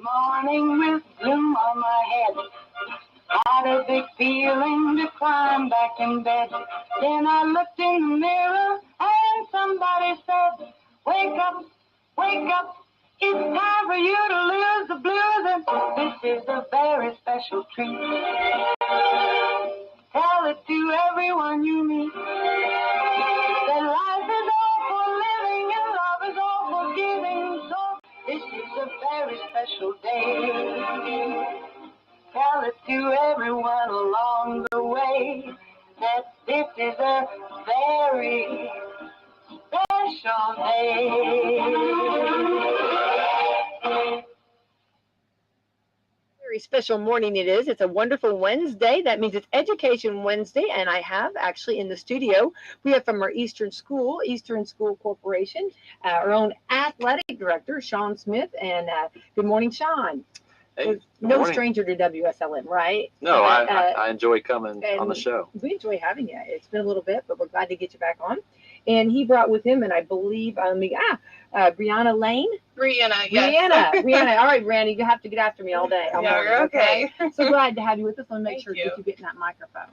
morning with gloom on my head. Had a big feeling to climb back in bed. Then I looked in the mirror and somebody said, wake up, wake up. It's time for you to lose the blues, and this is a very special treat. Tell it to everyone you meet. That life is all for living and love is all for giving. So this is a very special day. Tell it to everyone along the way that this is a very special day. Very special morning it is. It's a wonderful Wednesday. That means it's Education Wednesday, and I have actually in the studio, we have from our Eastern School Corporation, our own athletic director, Sean Smith. And good morning, Sean. Hey, no morning. stranger to WSLM, right? No, I enjoy coming on the show. We enjoy having you. It's been a little bit, but we're glad to get you back on. And he brought with him, and I believe, Brianna Lane. Brianna, yes. Brianna. All right, Brianna, you have to get after me all day. You're okay. So glad to have you with us. Let me make sure Thank that you get in that microphone.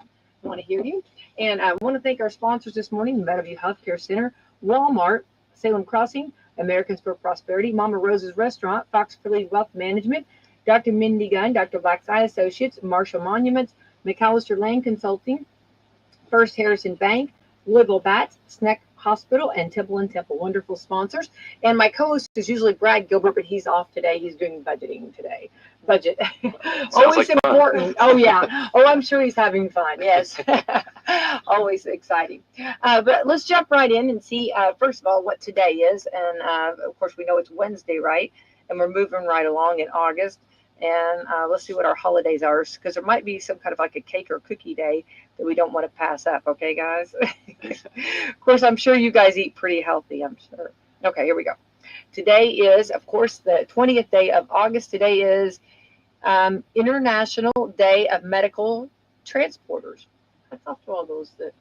I want to hear you. And I want to thank our sponsors this morning, Meadowview Healthcare Center, Walmart, Salem Crossing, Americans for Prosperity, Mama Rose's Restaurant, Fox Philly Wealth Management, Dr. Mindy Gunn, Dr. Black's Eye Associates, Marshall Monuments, McAllister Land Consulting, First Harrison Bank, Louisville Bats, Sneck Hospital, and Temple & Temple. Wonderful sponsors. And my co-host is usually Brad Gilbert, but he's off today. He's doing budgeting today. Budget. Always like important. Oh, yeah. Oh, I'm sure he's having fun. Yes. Always exciting. But let's jump right in and see, first of all, what today is. And, of course, we know it's Wednesday, right? And we're moving right along in August. And let's see what our holidays are, because there might be some kind of like a cake or cookie day that we don't want to pass up. Okay, guys? Of course, I'm sure you guys eat pretty healthy, I'm sure. Okay, here we go. Today is, of course, the 20th day of August. Today is International Day of Medical Transporters. That's off to all those that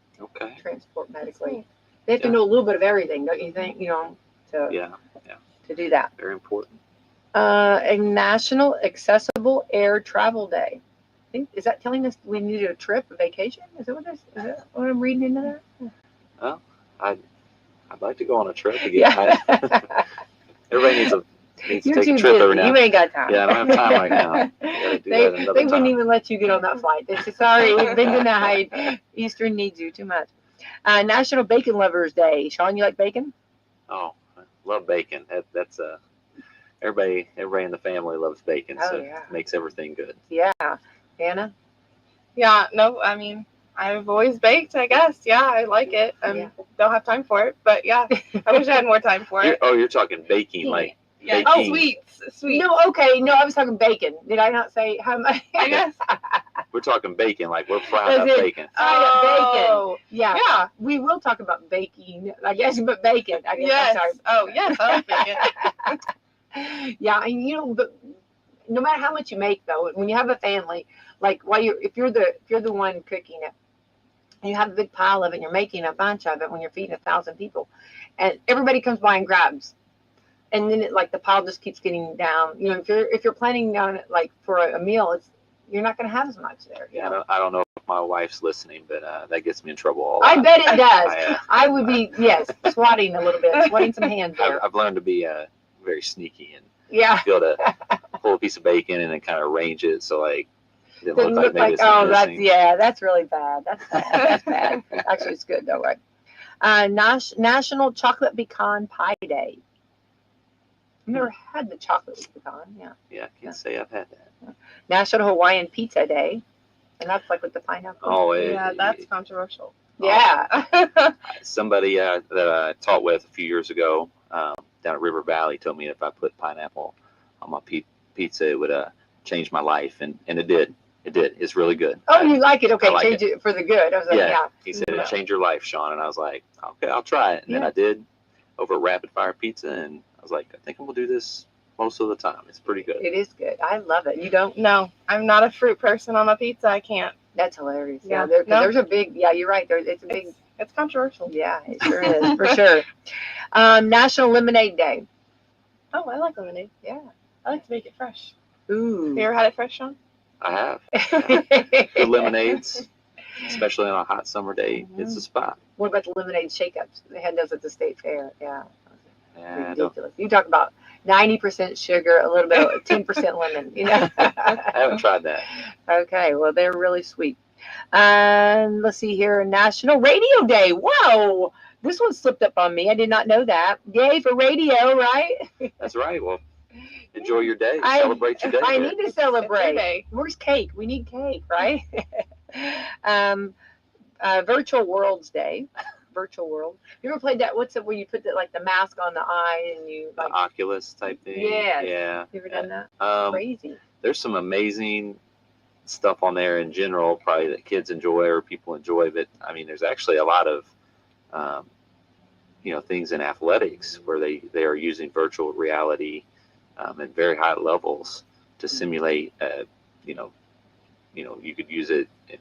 transport medically. They have to know a little bit of everything, don't you think? To do that. Very important. A National Accessible Air Travel Day. Is that telling us we needed a trip, a vacation? Is that what I'm reading into there? Well, I'd like to go on a trip again. Everybody needs to take a trip every now. You ain't got time. Yeah, I don't have time right now. They wouldn't even let you get on that flight. They say, sorry, we've been denied. Eastern needs you too much. National Bacon Lovers Day. Sean, you like bacon? Oh, I love bacon. That's everybody in the family loves bacon, so it makes everything good. Yeah. Anna? Yeah, no, I mean, I've always baked, I guess. Yeah, I like it. Don't have time for it, but yeah, I wish I had more time for it. You're talking baking, like baking. Oh, sweets. No, okay, no, I was talking bacon. Did I not say how much? I guess. We're talking bacon, like we're frying up bacon. Bacon. Yeah. We will talk about baking, I guess, but bacon. I guess. Yes. I'm sorry. Oh, yes, I like bacon. Yeah, and but no matter how much you make, though, when you have a family, like if you're the one cooking it, and you have a big pile of it, and you're making a bunch of it when you're feeding 1,000 people, and everybody comes by and grabs, and then the pile just keeps getting down. If you're planning on it like for a meal, you're not going to have as much there. I don't know if my wife's listening, but that gets me in trouble all I bet it does. I would be swatting a little bit, swatting some hands there. I've learned to be very sneaky and be able to pull a piece of bacon and then kind of arrange it so it didn't look like that's really bad. That's bad. Actually, it's good though, right? National Chocolate Pecan Pie Day. I've never had the chocolate with pecan. Yeah, I can't say I've had that. National Hawaiian Pizza Day, and that's like with the pineapple. Oh, that's controversial. Yeah. Somebody that I taught with a few years ago down at River Valley told me if I put pineapple on my pizza, it would change my life, and it did. It did. It's really good. Oh, you like it? Okay, change it for the good. I was like, yeah. He said it'll change your life, Sean, and I was like, okay, I'll try it. And then I did over Rapid Fire Pizza, and I was like, I think I'm gonna do this most of the time. It's pretty good. It is good. I love it. You don't? No, I'm not a fruit person on a pizza. I can't. That's hilarious. Yeah, there's a big. Yeah, you're right. It's a big. It's controversial. Yeah, it sure is, for sure. National Lemonade Day. Oh, I like lemonade. Yeah, I like to make it fresh. Ooh. You ever had it fresh, Sean? I have. Yeah. Good lemonades, especially on a hot summer day. Mhm. It's a spot. What about the lemonade shake-ups? They had those at the state fair. Yeah. Yeah, I don't- Ridiculous. You talk about 90% sugar, a little bit of 10% lemon, you know? I haven't tried that. Okay, well, they're really sweet. Let's see here, National Radio Day. Whoa, this one slipped up on me. I did not know that. Yay for radio, right? That's right. Well, enjoy your day. I- Celebrate your day. I here. need to It's your celebrate. day. Where's cake? We need cake, right? Virtual Worlds Day. Virtual World. You ever played that? What's it where you put the, like the mask on the eye and you The like? Oculus type thing. Yes. Yeah. You ever done that? Um, Crazy. there's some amazing stuff on there in general, probably that kids enjoy or people enjoy. But I mean, there's actually a lot of, things in athletics where they are using virtual reality at very high levels to simulate. You could use it in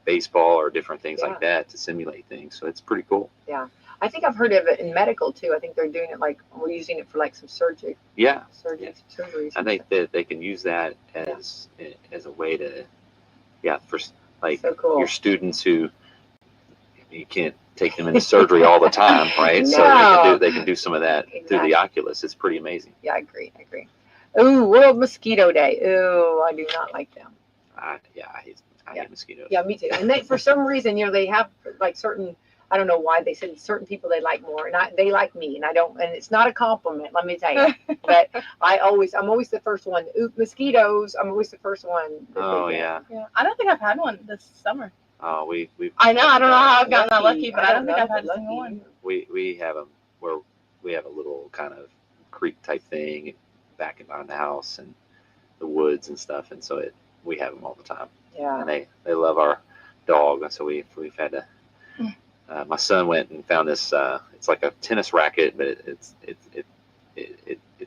baseball or different things like that to simulate things. So it's pretty cool. I think I've heard of it in medical too. I think they're doing it like we're using it for like some surgery. Yeah. Surgeries. I think that they can use that as a way to, for like So cool. your students who you can't take them into surgery all the time, right? So No. they can do some of that through Exactly. the Oculus. It's pretty amazing. Yeah, I agree. Ooh, World Mosquito Day. Ooh, I do not like them. I hate mosquitoes. Yeah, me too. And they, for some reason, they have like certain. I don't know why they said certain people they like more, and they like me, and I don't. And it's not a compliment, let me tell you. But I'm always the first one. Ooh, mosquitoes! I'm always the first one. Oh yeah. Yeah. I don't think I've had one this summer. Oh, we. I know. I don't know how I've gotten that lucky, but I don't think know, I've had a lucky. single one. We have them where we have a little kind of creek type thing back behind the house and the woods and stuff, and so we have them all the time. Yeah. And they love our dog, and so we've had to. My son went and found this. It's like a tennis racket, but it's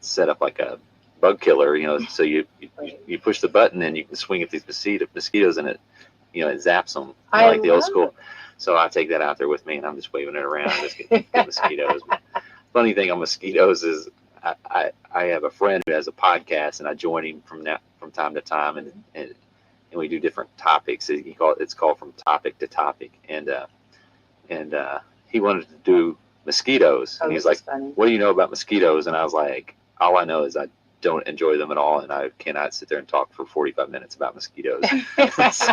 set up like a bug killer. So you push the button and you can swing at these mosquitoes, and it zaps them like the old school. So I take that out there with me, and I'm just waving it around, just get mosquitoes. Funny thing on mosquitoes is I have a friend who has a podcast, and I join him from time to time, and we do different topics. It's called From Topic to Topic, and he wanted to do mosquitoes, and he's like, "What do you know about mosquitoes?" And I was like, "All I know is I don't enjoy them at all, and I cannot sit there and talk for 45 minutes about mosquitoes." So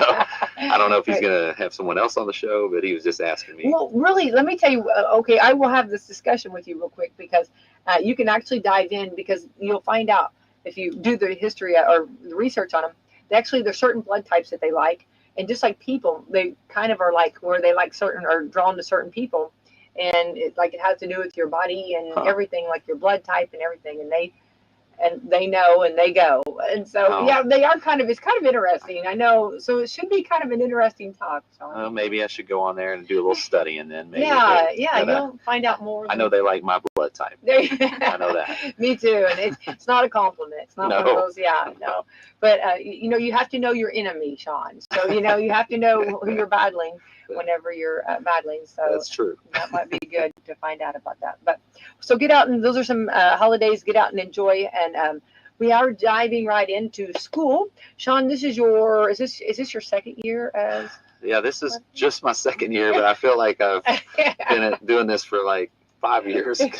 I don't know if he's gonna have someone else on the show, but he was just asking me. Well, really, let me tell you. Okay, I will have this discussion with you real quick because you can actually dive in because you'll find out if you do the history or the research on them. There's certain blood types that they like, and just like people, they kind of are like where they like certain or drawn to certain people, and it has to do with your body and everything, like your blood type and everything, and they know and they go, and so they are it's kind of interesting. I know, so it should be kind of an interesting talk. So maybe I should go on there and do a little study, and then maybe you'll find out more. I know they like my blood type. I know that. Me too, and it's not a compliment. It's not one of those. Yeah, no. But you have to know your enemy, Sean. So you have to know who you're battling whenever you're battling. So that's true. That might be good to find out about that. But so get out, and those are some holidays. Get out and enjoy. And we are diving right into school. Sean, this is is this your second year as? Yeah, this is just my second year, but I feel like I've been doing this for like 5 years. You've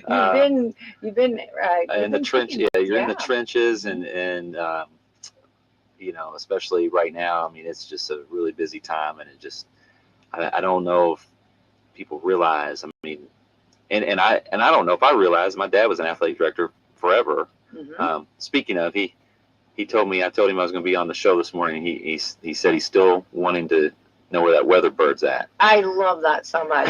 been in the trench. Yeah, you're in the trenches, and especially right now. I mean, it's just a really busy time, and I don't know if people realize. I mean, and I don't know if I realized my dad was an athletic director forever. Mm-hmm. Speaking of, he told me, I told him I was going to be on the show this morning. He said he's still wanting to know where that weather bird's at. I love that so much.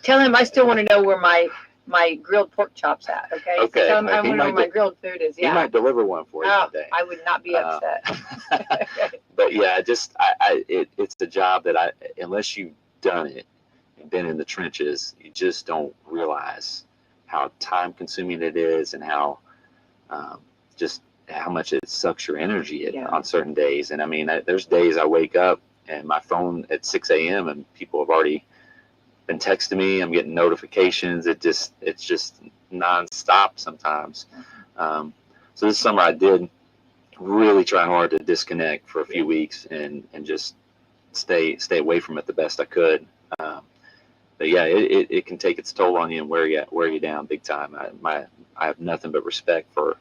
Tell him I still want to know where my grilled pork chop's at. Okay. Okay. So tell him I want to know where my grilled food is. Yeah. He might deliver one for you one day. I would not be upset. But yeah, it's a job that unless you've done it and been in the trenches, you just don't realize how time consuming it is, and how just how much it sucks your energy on certain days. And I mean, there's days I wake up and my phone at 6 a.m. and people have already been texting me. I'm getting notifications. It's just nonstop sometimes. So this summer I did really try hard to disconnect for a few weeks and just stay away from it the best I could. But yeah, it can take its toll on you and wear you down big time. I have nothing but respect for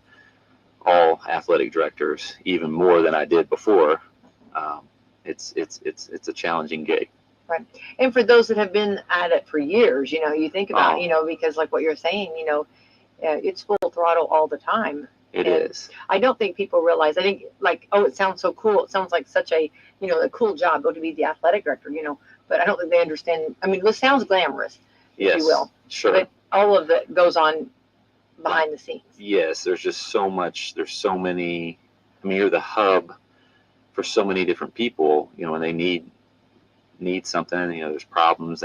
all athletic directors, even more than I did before. It's a challenging gig. Right. And for those that have been at it for years, you think about, Oh. because like what you're saying, it's full throttle all the time. It And is. I don't think people realize. I think like, oh, it sounds so cool. It sounds like such a, a cool job, to be the athletic director, but I don't think they understand. I mean, it sounds glamorous, if Yes, you will, sure. but all of it goes on behind the scenes. Yes, there's just so much. There's so many. I mean, you're the hub for so many different people, and they need something. There's problems.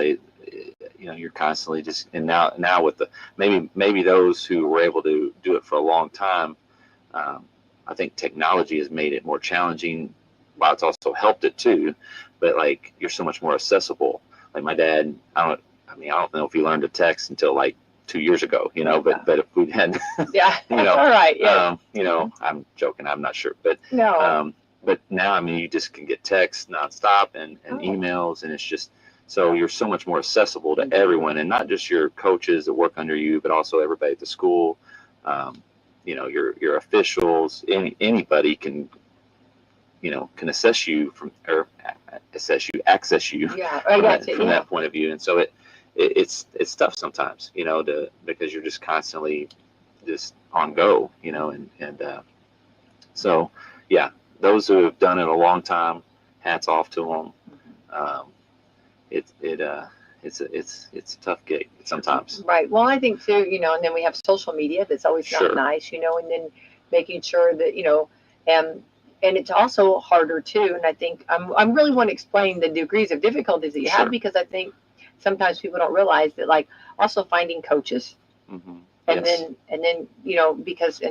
You're constantly just, and now with the maybe those who were able to do it for a long time, I think technology has made it more challenging, while it's also helped it too. But like, you're so much more accessible. Like my dad, I don't know if he learned to text until like 2 years ago, but if we had, Yeah, all right, yeah. I'm joking, I'm not sure, but No. But now, I mean, you just can get texts nonstop and emails, and it's just, so you're so much more accessible to everyone, and not just your coaches that work under you, but also everybody at the school. Your officials, anybody can assess you access you Yeah, from that point of view. And so it's tough sometimes, because you're just constantly just on go, and so yeah, those who have done it a long time, hats off to them. It's a tough gig sometimes. Right. Well, I think too, and then we have social media that's always Sure. not nice, and then making sure that, and it's also harder too. And I think I'm really want to explain the degrees of difficulties that you Sure. have, because I think sometimes people don't realize that, like, also finding coaches, Mm-hmm. and Yes. then because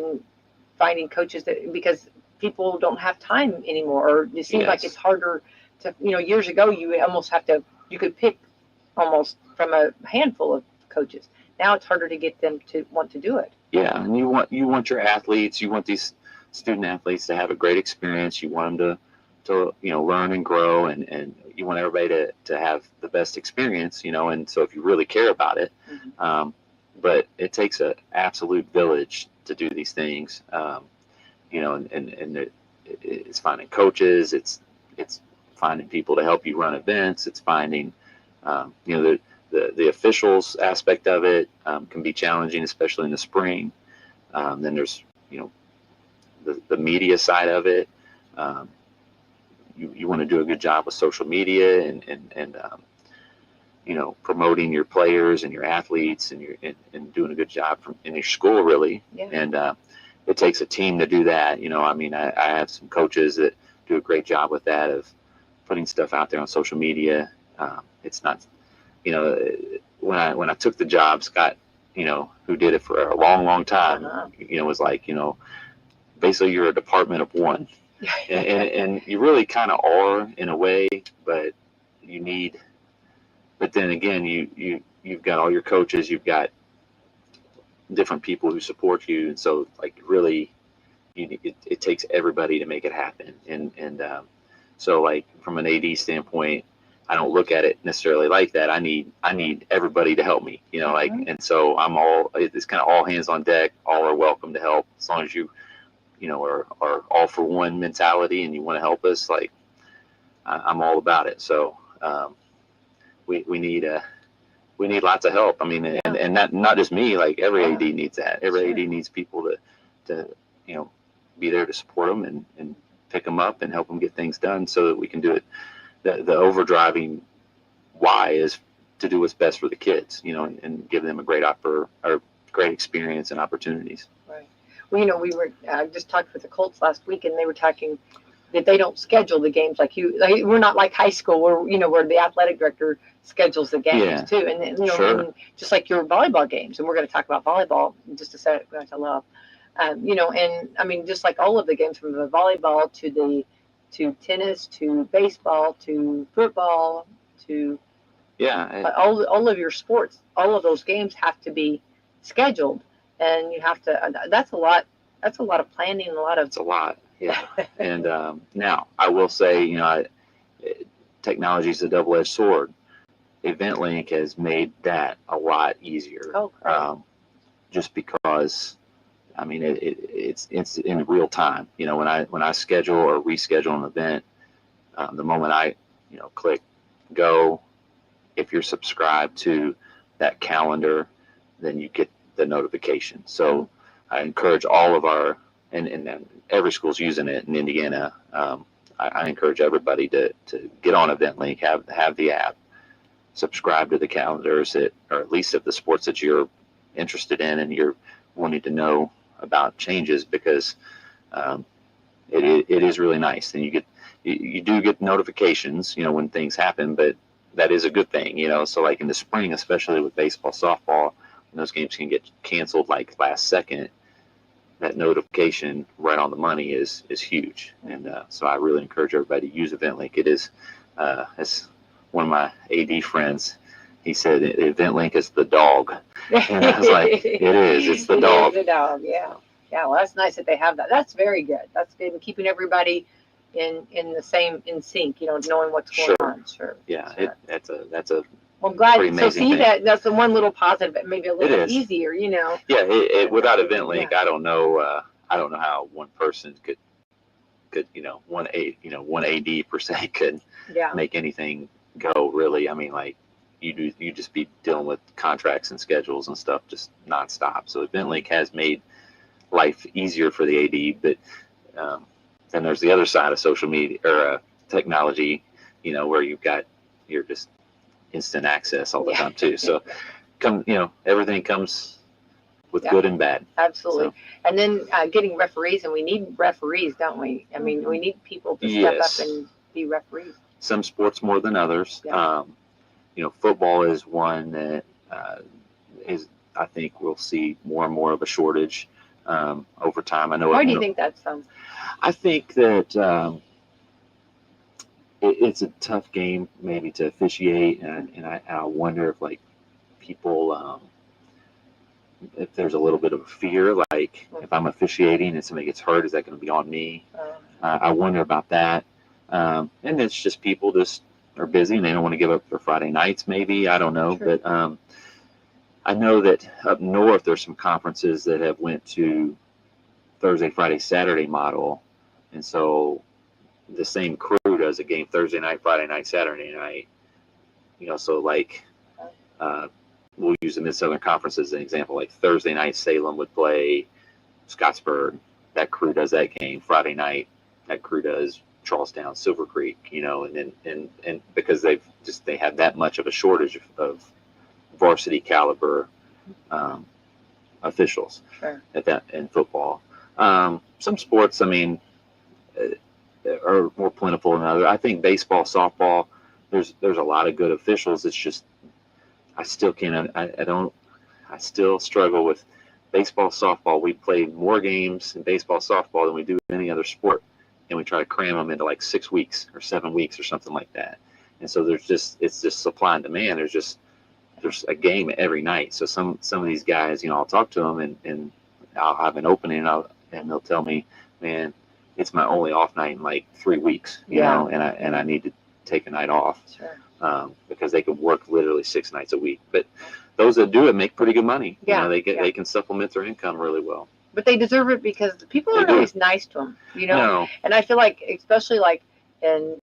finding coaches because people don't have time anymore, or it seems like Yes. it's harder to, years ago you almost you could pick almost from a handful of coaches. Now it's harder to get them to want to do it. Yeah, and you want your athletes, you want these student athletes to have a great experience. You want them to learn and grow, and you want everybody to have the best experience, and so if you really care about it, Mm-hmm. But it takes an absolute village to do these things, and it's finding coaches, it's finding people to help you run events, it's finding the officials aspect of it can be challenging, especially in the spring. Then there's the media side of it. You want to do a good job with social media and promoting your players and your athletes, and doing a good job in your school, really. Yeah. And it takes a team to do that. I have some coaches that do a great job with that, of putting stuff out there on social media. It's not, when I took the job, Scott, who did it for a long time, Uh-huh. was like, basically you're a department of one. and you really kind of are in a way, but but then again, you've got all your coaches, you've got different people who support you, and so like really, it takes everybody to make it happen. And so like from an AD standpoint, I don't look at it necessarily like that. I need everybody to help me, like, and so it's kind of all hands on deck. All are welcome to help, as long as you are all for one mentality and you want to help us. Like, I'm all about it. So we need lots of help. I mean, and not just me. Like, every AD needs that. Every AD needs people to be there to support them and pick them up and help them get things done, so that we can do it. The overdriving why is to do what's best for the kids, and give them a great great experience and opportunities. Right. Well, we were just talked with the Colts last week, and they were talking that they don't schedule the games like you. Like, we're not like high school, where the athletic director schedules the games too, and Sure. and just like your volleyball games, and we're going to talk about volleyball in just a second, which I love. And I mean, just like all of the games, from the volleyball to tennis to baseball to football to all of your sports, all of those games have to be scheduled, and you have to. That's a lot. That's a lot of planning, and It's a lot. Yeah. And now I will say, technology is a double-edged sword. EventLink has made that a lot easier. Oh, great. Just because, I mean, it's in real time. When I schedule or reschedule an event, the moment I click go, if you're subscribed to that calendar, then you get the notification. So I encourage all of our, and every school's using it in Indiana. I encourage everybody to get on EventLink, have the app, subscribe to the calendars, or at least of the sports that you're interested in and you're wanting to know about changes, because it is really nice, and you do get notifications when things happen, but that is a good thing. So like in the spring, especially with baseball, softball, when those games can get canceled like last second, that notification right on the money is huge. And so I really encourage everybody to use EventLink. It is, as one of my AD friends, he said, EventLink is the dog. And I was like, it is. It's the dog. It is the dog, yeah. Yeah, well, that's nice that they have that. That's very good. That's good. And keeping everybody in sync, knowing what's going on. Sure. Yeah, sure. That's a well, I'm glad. pretty amazing thing. That's the one little positive, but maybe a little bit easier, Yeah, without EventLink, I don't know how one person could one AD per se could make anything go, really. I mean, like you just be dealing with contracts and schedules and stuff just nonstop. So EventLink has made life easier for the AD, but then there's the other side of social media or technology, where you're just instant access all the time too. So everything comes with good and bad. Absolutely. So. And then getting referees, and we need referees, don't we? I mean, we need people to step up and be referees. Some sports more than others. Yeah. Football is one that I think we'll see more and more of a shortage over time. I know. Why do you think that's so? I think that it's a tough game maybe to officiate, and I wonder if like people, if there's a little bit of a fear, like if I'm officiating and somebody gets hurt, is that going to be on me? I wonder about that. And it's just people just are busy and they don't want to give up their Friday nights, maybe. I don't know. Sure. But I know that up north there's some conferences that have went to Thursday, Friday, Saturday model. And so the same crew does a game Thursday night, Friday night, Saturday night. So like we'll use the Mid-Southern Conference as an example. Like Thursday night, Salem would play Scottsburg. That crew does that game. Friday night, that crew does Charlestown, Silver Creek. And then because they have that much of a shortage of varsity caliber officials at that in football. Some sports, I mean, are more plentiful than others. I think baseball, softball, there's a lot of good officials. It's just I still can't. I still struggle with baseball, softball. We play more games in baseball, softball than we do in any other sport, and we try to cram them into like 6 weeks or 7 weeks or something like that. And so it's just supply and demand. There's a game every night. So some of these guys, I'll talk to them and I'll have an opening and they'll tell me, man, it's my only off night in like 3 weeks, you know, and I need to take a night off. Sure. Because they can work literally 6 nights a week. But those that do it make pretty good money. Yeah. They can supplement their income really well. But they deserve it because the people aren't always nice to them, No. And I feel like, especially like in,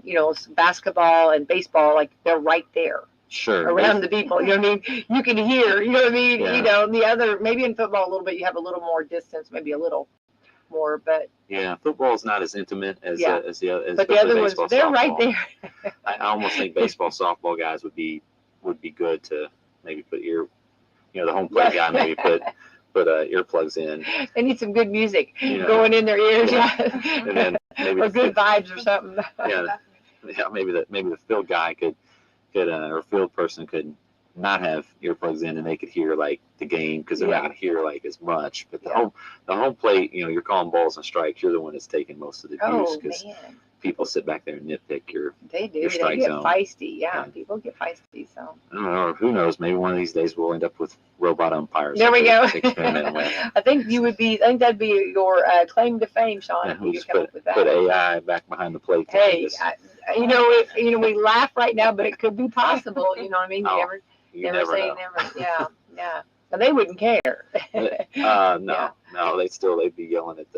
basketball and baseball, like they're right there. Sure. Around the people, you know what I mean? You can hear, you know what I mean? Yeah. The other, maybe in football a little bit, you have a little more distance, maybe a little more, but. Yeah, football is not as intimate as the other. But the other ones, they're softball. Right there. I almost think baseball, softball guys would be good to maybe put the home plate guy maybe put earplugs in. They need some good music going in their ears, And then maybe or good vibes or something. Maybe the field guy could or field person could not have earplugs in and they could hear like the game because they're not going to hear like as much. But the home plate, you're calling balls and strikes. You're the one that's taking most of the abuse because people sit back there and nitpick your They do. Your They strike get zone. feisty. Yeah, Yeah. people get feisty. So I don't know. Who knows? Maybe one of these days we'll end up with robot umpires. there we go. Experimenting with. I think that'd be your claim to fame, Sean. Yeah, If we'll you just could come up with that. put AI back behind the plate. Hey, we laugh right now, but it could be possible. You know what I mean? Oh, you never say know. never. Yeah, yeah. But they wouldn't care. No, Yeah. no, they'd be yelling at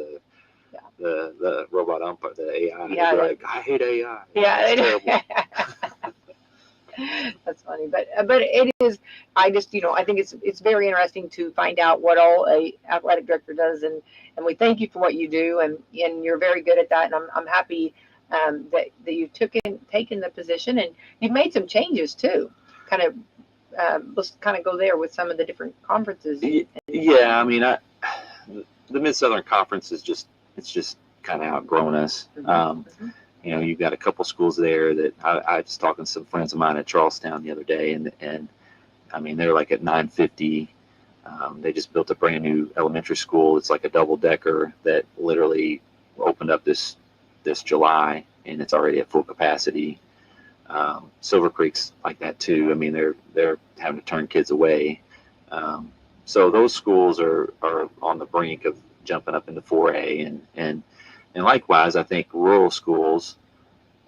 the robot umpire, the AI. Yeah, They'd be like, I hate AI. Yeah, It's terrible. That's funny, but it is. I just I think it's very interesting to find out what all a athletic director does, and we thank you for what you do, and you're very good at that, and I'm happy that you've taken the position, and you've made some changes too. Kind of let's kind of go there with some of the different conferences. Yeah, I mean, the Mid Southern Conference is just kind of outgrown us. Mm-hmm. You've got a couple schools there that I was talking to some friends of mine at Charlestown the other day, and I mean, they're like at 950. They just built a brand new elementary school. It's like a double-decker that literally opened up this July, and it's already at full capacity. Silver Creek's like that too. I mean, they're having to turn kids away. So those schools are on the brink of jumping up into 4A, and likewise, I think rural schools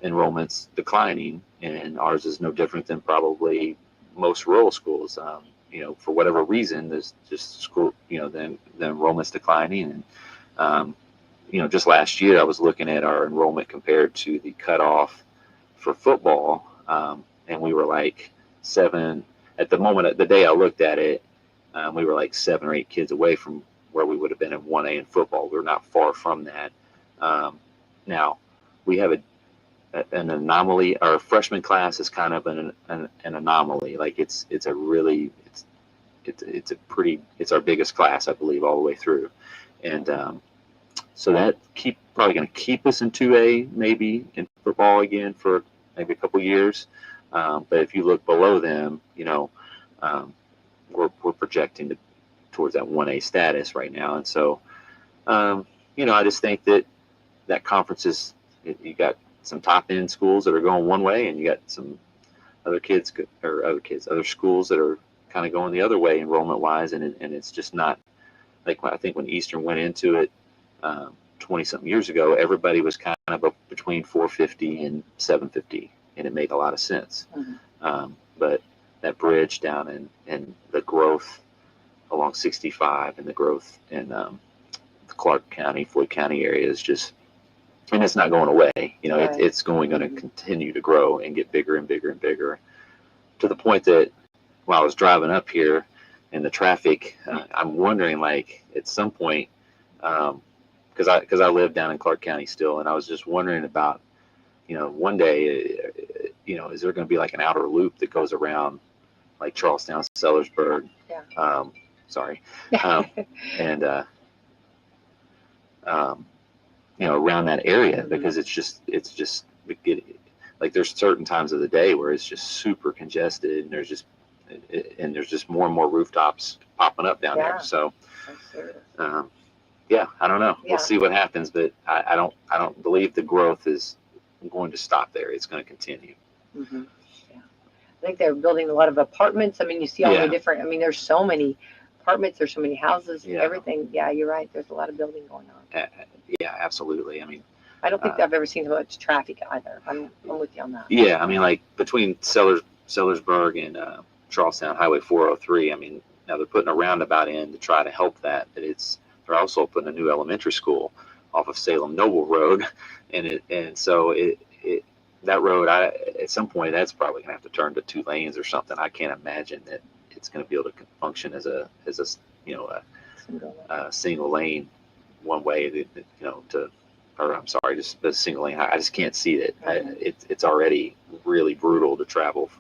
enrollment's declining, and ours is no different than probably most rural schools. For whatever reason, there's just school, the enrollment's declining. And, just last year, I was looking at our enrollment compared to the cutoff for football, and we were like 7, at the moment, the day I looked at it, we were like 7 or 8 kids away from where we would have been in 1A in football. We're not far from that. Now, we have an anomaly. Our freshman class is kind of an anomaly. Like it's our biggest class, I believe, all the way through, and so that probably going to keep us in 2A, maybe in football again for maybe a couple years. But if you look below them, we're projecting towards that 1A status right now, and so I just think that conference is, you got some top end schools that are going one way, and you got some other schools that are kind of going the other way enrollment wise, and it's just not like, I think when Eastern went into it 20 something years ago, everybody was kind of up between 450 and 750, and it made a lot of sense. Mm-hmm. But that bridge down and the growth along 65 and the growth in the Clark County, Floyd County area is just, and it's not going away. Right. It's going to continue to grow and get bigger and bigger and bigger, to the point that while I was driving up here in the traffic, I'm wondering, like, at some point, because I live down in Clark County still, and I was just wondering about, one day, is there going to be like an outer loop that goes around like Charlestown, Sellersburg? Yeah. Sorry. And around that area, mm-hmm. because it's just like there's certain times of the day where it's just super congested, and there's just more and more rooftops popping up down there. So, yeah, I don't know. Yeah. We'll see what happens, but I don't believe the growth is going to stop there. It's going to continue. Mm-hmm. Yeah. I think they're building a lot of apartments. I mean, you see all the different. I mean, there's so many apartments. There's so many houses. Yeah. Everything. Yeah, you're right. There's a lot of building going on. Yeah, absolutely. I mean, I don't think I've ever seen so much traffic either. I'm with you on that. Yeah, I mean, like between Sellersburg and Charlestown Highway 403. I mean, now they're putting a roundabout in to try to help that, but they're also putting a new elementary school off of Salem Noble Road, and so that road, at some point, that's probably gonna have to turn to 2 lanes or something. I can't imagine that it's gonna be able to function as a single lane one way, just a single lane. I just can't see it. Mm-hmm. It's already really brutal to travel.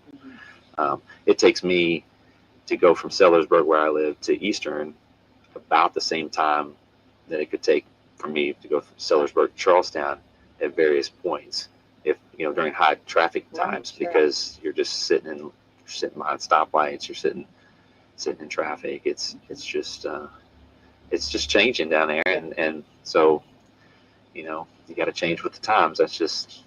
Mm-hmm. It takes me to go from Sellersburg, where I live, to Eastern about the same time that it could take for me to go from Sellersburg to Charlestown at various points, if during high traffic times, because you're just sitting behind stoplights, you're sitting in traffic. It's just changing down there, and so you know, you got to change with the times. That's just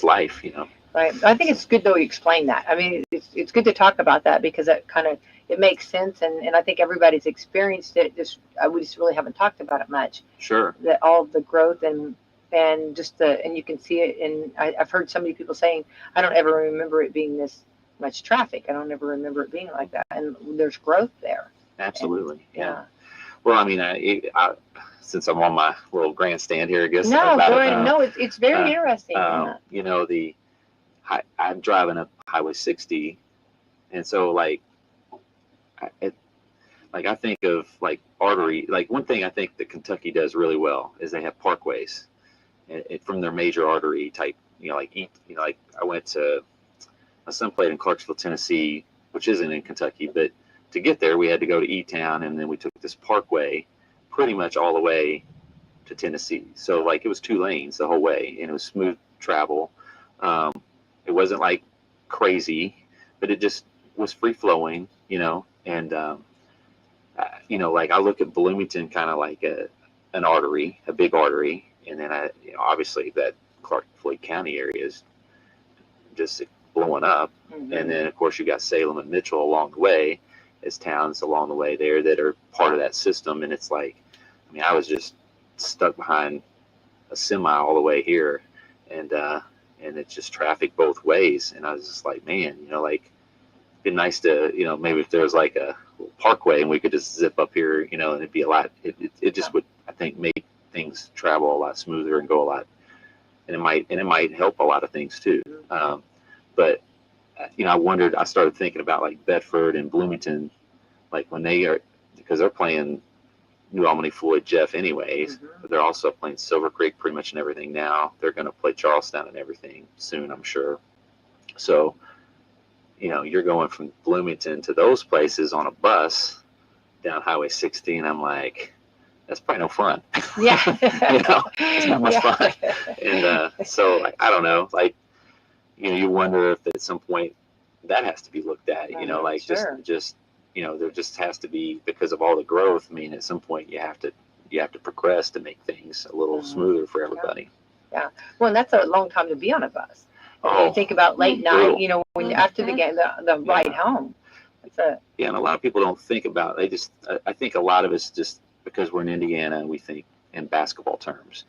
life, you know. Right. I think it's good though you explain that. I mean, it's good to talk about that because it kind of it makes sense, and I think everybody's experienced it. Just we just really haven't talked about it much. Sure. That all of the growth and just and you can see it. And I've heard so many people saying, I don't ever remember it being this much traffic. I don't ever remember it being like that. And there's growth there. Absolutely. And, yeah. Well, I mean, I since I'm on my little grandstand here, I guess. No, about go ahead. No, it's very interesting. You know, I'm driving up Highway 60, and so like, I think of like artery. Like one thing I think that Kentucky does really well is they have parkways, from their major artery type. You know, like I went to my son played in Clarksville, Tennessee, which isn't in Kentucky, but to get there we had to go to E-Town, and then we took this parkway pretty much all the way to Tennessee. So like it was 2 lanes the whole way, and it was smooth travel. It wasn't like crazy, but it just was free flowing, you know. And you know, like I look at Bloomington kind of like an artery, a big artery, and then obviously that Clark-Floyd County area is just blowing up. Mm-hmm. And then of course you got Salem and Mitchell along the way as towns along the way there that are part of that system. And it's like, I mean, I was just stuck behind a semi all the way here, and it's just traffic both ways. And I was just like, man, you know, like it'd be nice to, you know, maybe if there was like a parkway and we could just zip up here, you know, and it'd be a lot, it just would, I think, make things travel a lot smoother and go a lot, and it might help a lot of things too. But you know, I started thinking about like Bedford and Bloomington, like when because they're playing New Albany, Floyd, Jeff anyways, but they're also playing Silver Creek pretty much in everything now. They're going to play Charlestown and everything soon, I'm sure. So, you know, you're going from Bloomington to those places on a bus down Highway 60, and I'm like, that's probably no fun. Yeah. You know, it's not much fun. And so, like, I don't know, like, you know, you wonder if at some point that has to be looked at, you know, like sure. just, you know, there just has to be, because of all the growth. I mean, at some point you have to progress to make things a little smoother for everybody. Yeah. Well, and that's a long time to be on a bus. Oh, you think about late night, you know, when after the game, the ride home. Yeah, and a lot of people don't think about. I think a lot of us just because we're in Indiana and we think in basketball terms.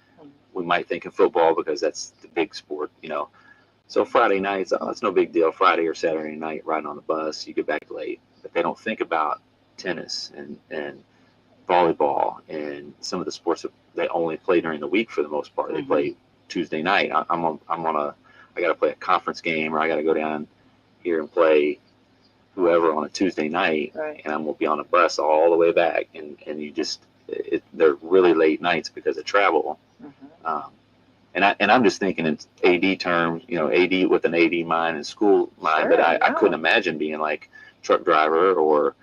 We might think in football because that's the big sport, you know. So Friday nights, it's no big deal. Friday or Saturday night, riding on the bus, you get back late. But they don't think about tennis and volleyball and some of the sports that they only play during the week for the most part. They play Tuesday night. I got to play a conference game, or I got to go down here and play whoever on a Tuesday night, right. And I'm going to be on a bus all the way back. And you just, they're really late nights because of travel. And I'm just thinking in AD terms, you know, AD with an AD mind and school mind, Sure, but I couldn't imagine being like truck driver or,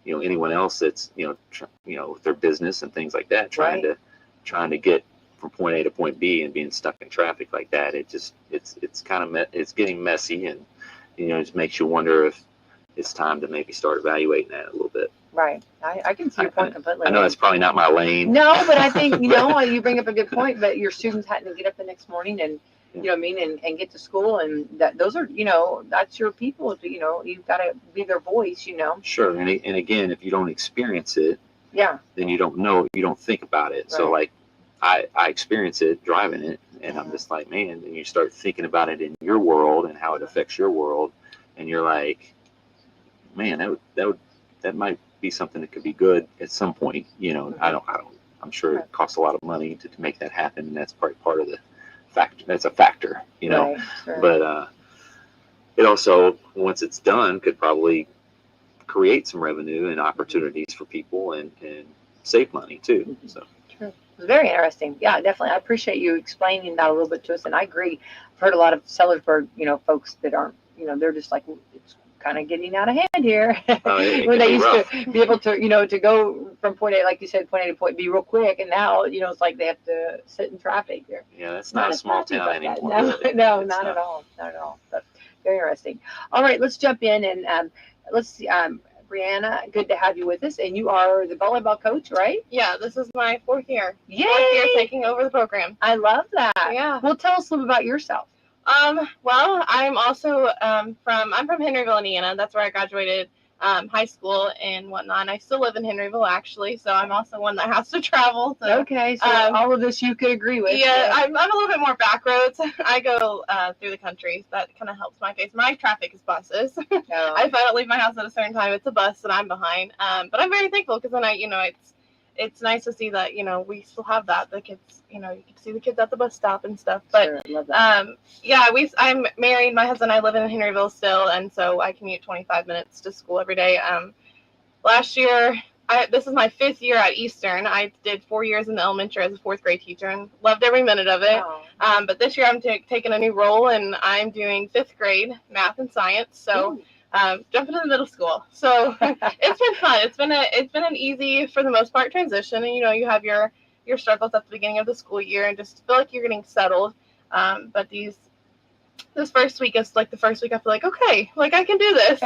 you know, anyone else that's, you know, with their business and things like that, trying to get from point A to point B and being stuck in traffic like that. It's kind of, it's getting messy, and, you know, it just makes you wonder if it's time to maybe start evaluating that a little bit. Right. I can see your point completely. I know that's probably not my lane. No, but I think, you know, you bring up a good point, but your students having to get up the next morning and, you know what I mean, and get to school, and those are, you know, that's your people, you know, you've got to be their voice, you know. Sure. And again, if you don't experience it, then you don't know, you don't think about it. Right. So like I experience it driving it, and I'm just like, man, and you start thinking about it in your world and how it affects your world, and you're like, man, that might be something that could be good at some point, you know. I'm sure it costs a lot of money to make that happen, and that's part of the factor. That's a factor, you know. Right, sure. But it also, once it's done, could probably create some revenue and opportunities for people and save money too. So True. It's very interesting. Yeah, definitely. I appreciate you explaining that a little bit to us, and I agree. I've heard a lot of Sellersburg, you know, folks that aren't, you know, they're just like, it's kind of getting out of hand here. When they used to be able to, you know, to go from point A, like you said, point A to point B real quick, and now, you know, it's like they have to sit in traffic there. Yeah, it's not a small town anymore. No, really. no, not at all. Not at all. But very interesting. All right, let's jump in and let's see. Brianna, good to have you with us. And you are the volleyball coach, right? Yeah, this is my 4th year. Yay! 4th year taking over the program. I love that. Yeah. Well, tell us a little about yourself. Well, I'm also I'm from Henryville, Indiana. That's where I graduated high school and whatnot. And I still live in Henryville, actually, so I'm also one that has to travel. So, Okay, so all of this you could agree with. Yeah, I'm a little bit more back roads. I go through the country. So that kind of helps my case. My traffic is buses. If I don't leave my house at a certain time, it's a bus and I'm behind. But I'm very thankful because then it's nice to see that, we still have that. The kids, you can see the kids at the bus stop and stuff. But sure, love that. yeah, I'm married. My husband and I live in Henryville still, and so I commute 25 minutes to school every day. Last year, this is my 5th year at Eastern. I did 4 years in the elementary as a 4th grade teacher and loved every minute of it. Oh. But this year I'm taking a new role, and I'm doing 5th grade math and science. So jumping into middle school. So it's been fun. It's been an easy, for the most part, transition. And you have your struggles at the beginning of the school year, and just feel like you're getting settled. But this first week is like the first week I feel like, okay, like I can do this.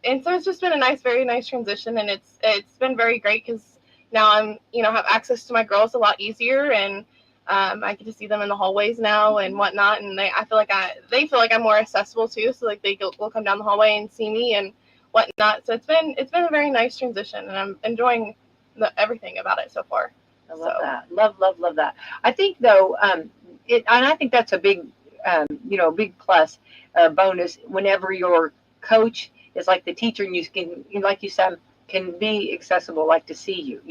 And so it's just been a very nice transition, and it's been very great because now I'm have access to my girls a lot easier, and I get to see them in the hallways now and whatnot, and they feel like I'm more accessible too, so like they will come down the hallway and see me and whatnot. So it's been a very nice transition, and I'm enjoying everything about it so far. I love that. Love that. I think though, and I think that's a big, big plus, bonus whenever your coach is like the teacher, and you can, like you said, can be accessible, like to see you.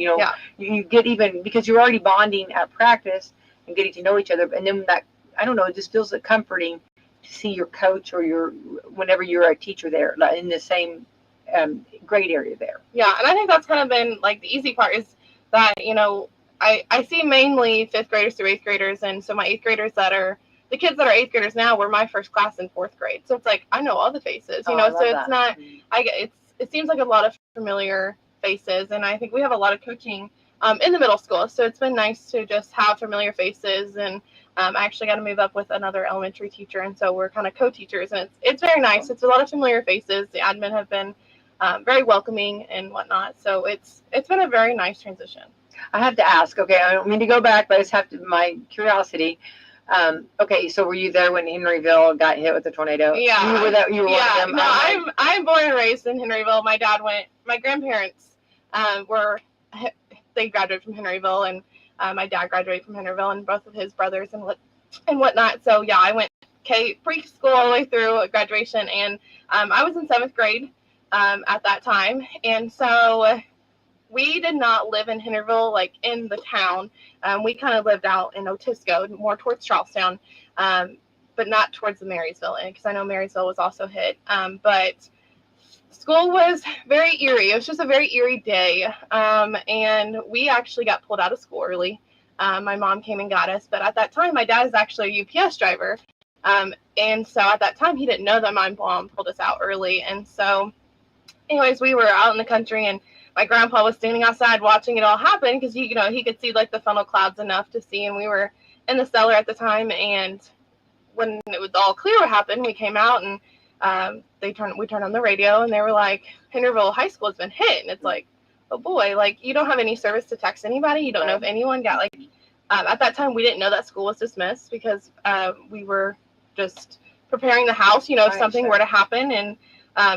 You get, even because you're already bonding at practice and getting to know each other, and then that, I don't know, it just feels comforting to see your coach or whenever you're a teacher there in the same grade area there. Yeah, and I think that's kind of been like the easy part is that I see mainly 5th graders through 8th graders, and so my 8th graders the kids that are 8th graders now were my first class in 4th grade. So it's like I know all the faces, so it's not it seems like a lot of familiar faces, and I think we have a lot of coaching in the middle school, so it's been nice to just have familiar faces. And I actually got to move up with another elementary teacher, and so we're kind of co-teachers, and it's very nice. It's a lot of familiar faces. The admin have been very welcoming and whatnot, so it's been a very nice transition. I have to ask, okay, I don't mean to go back, but I just have to, my curiosity. Okay, so were you there when Henryville got hit with the tornado? Yeah. You were one of them? No, I'm born and raised in Henryville. My grandparents they graduated from Henryville, and my dad graduated from Henryville, and both of his brothers and whatnot. So yeah, I went preschool all the way through graduation, and I was in 7th grade at that time, and so we did not live in Henryville, like in the town. We kind of lived out in Otisco, more towards Charlestown, but not towards the Marysville, because I know Marysville was also hit. But school was very eerie. It was just a very eerie day, and we actually got pulled out of school early. My mom came and got us, but at that time, my dad is actually a UPS driver, and so at that time, he didn't know that my mom pulled us out early. And so, anyways, we were out in the country, and my grandpa was standing outside watching it all happen because he could see like the funnel clouds enough to see, and we were in the cellar at the time. And when it was all clear what happened, we came out, and we turned on the radio, and they were like, Henryville High School has been hit. And it's like, oh boy, like you don't have any service to text anybody. You don't know if anyone got at that time we didn't know that school was dismissed because we were just preparing the house, if something were to happen. And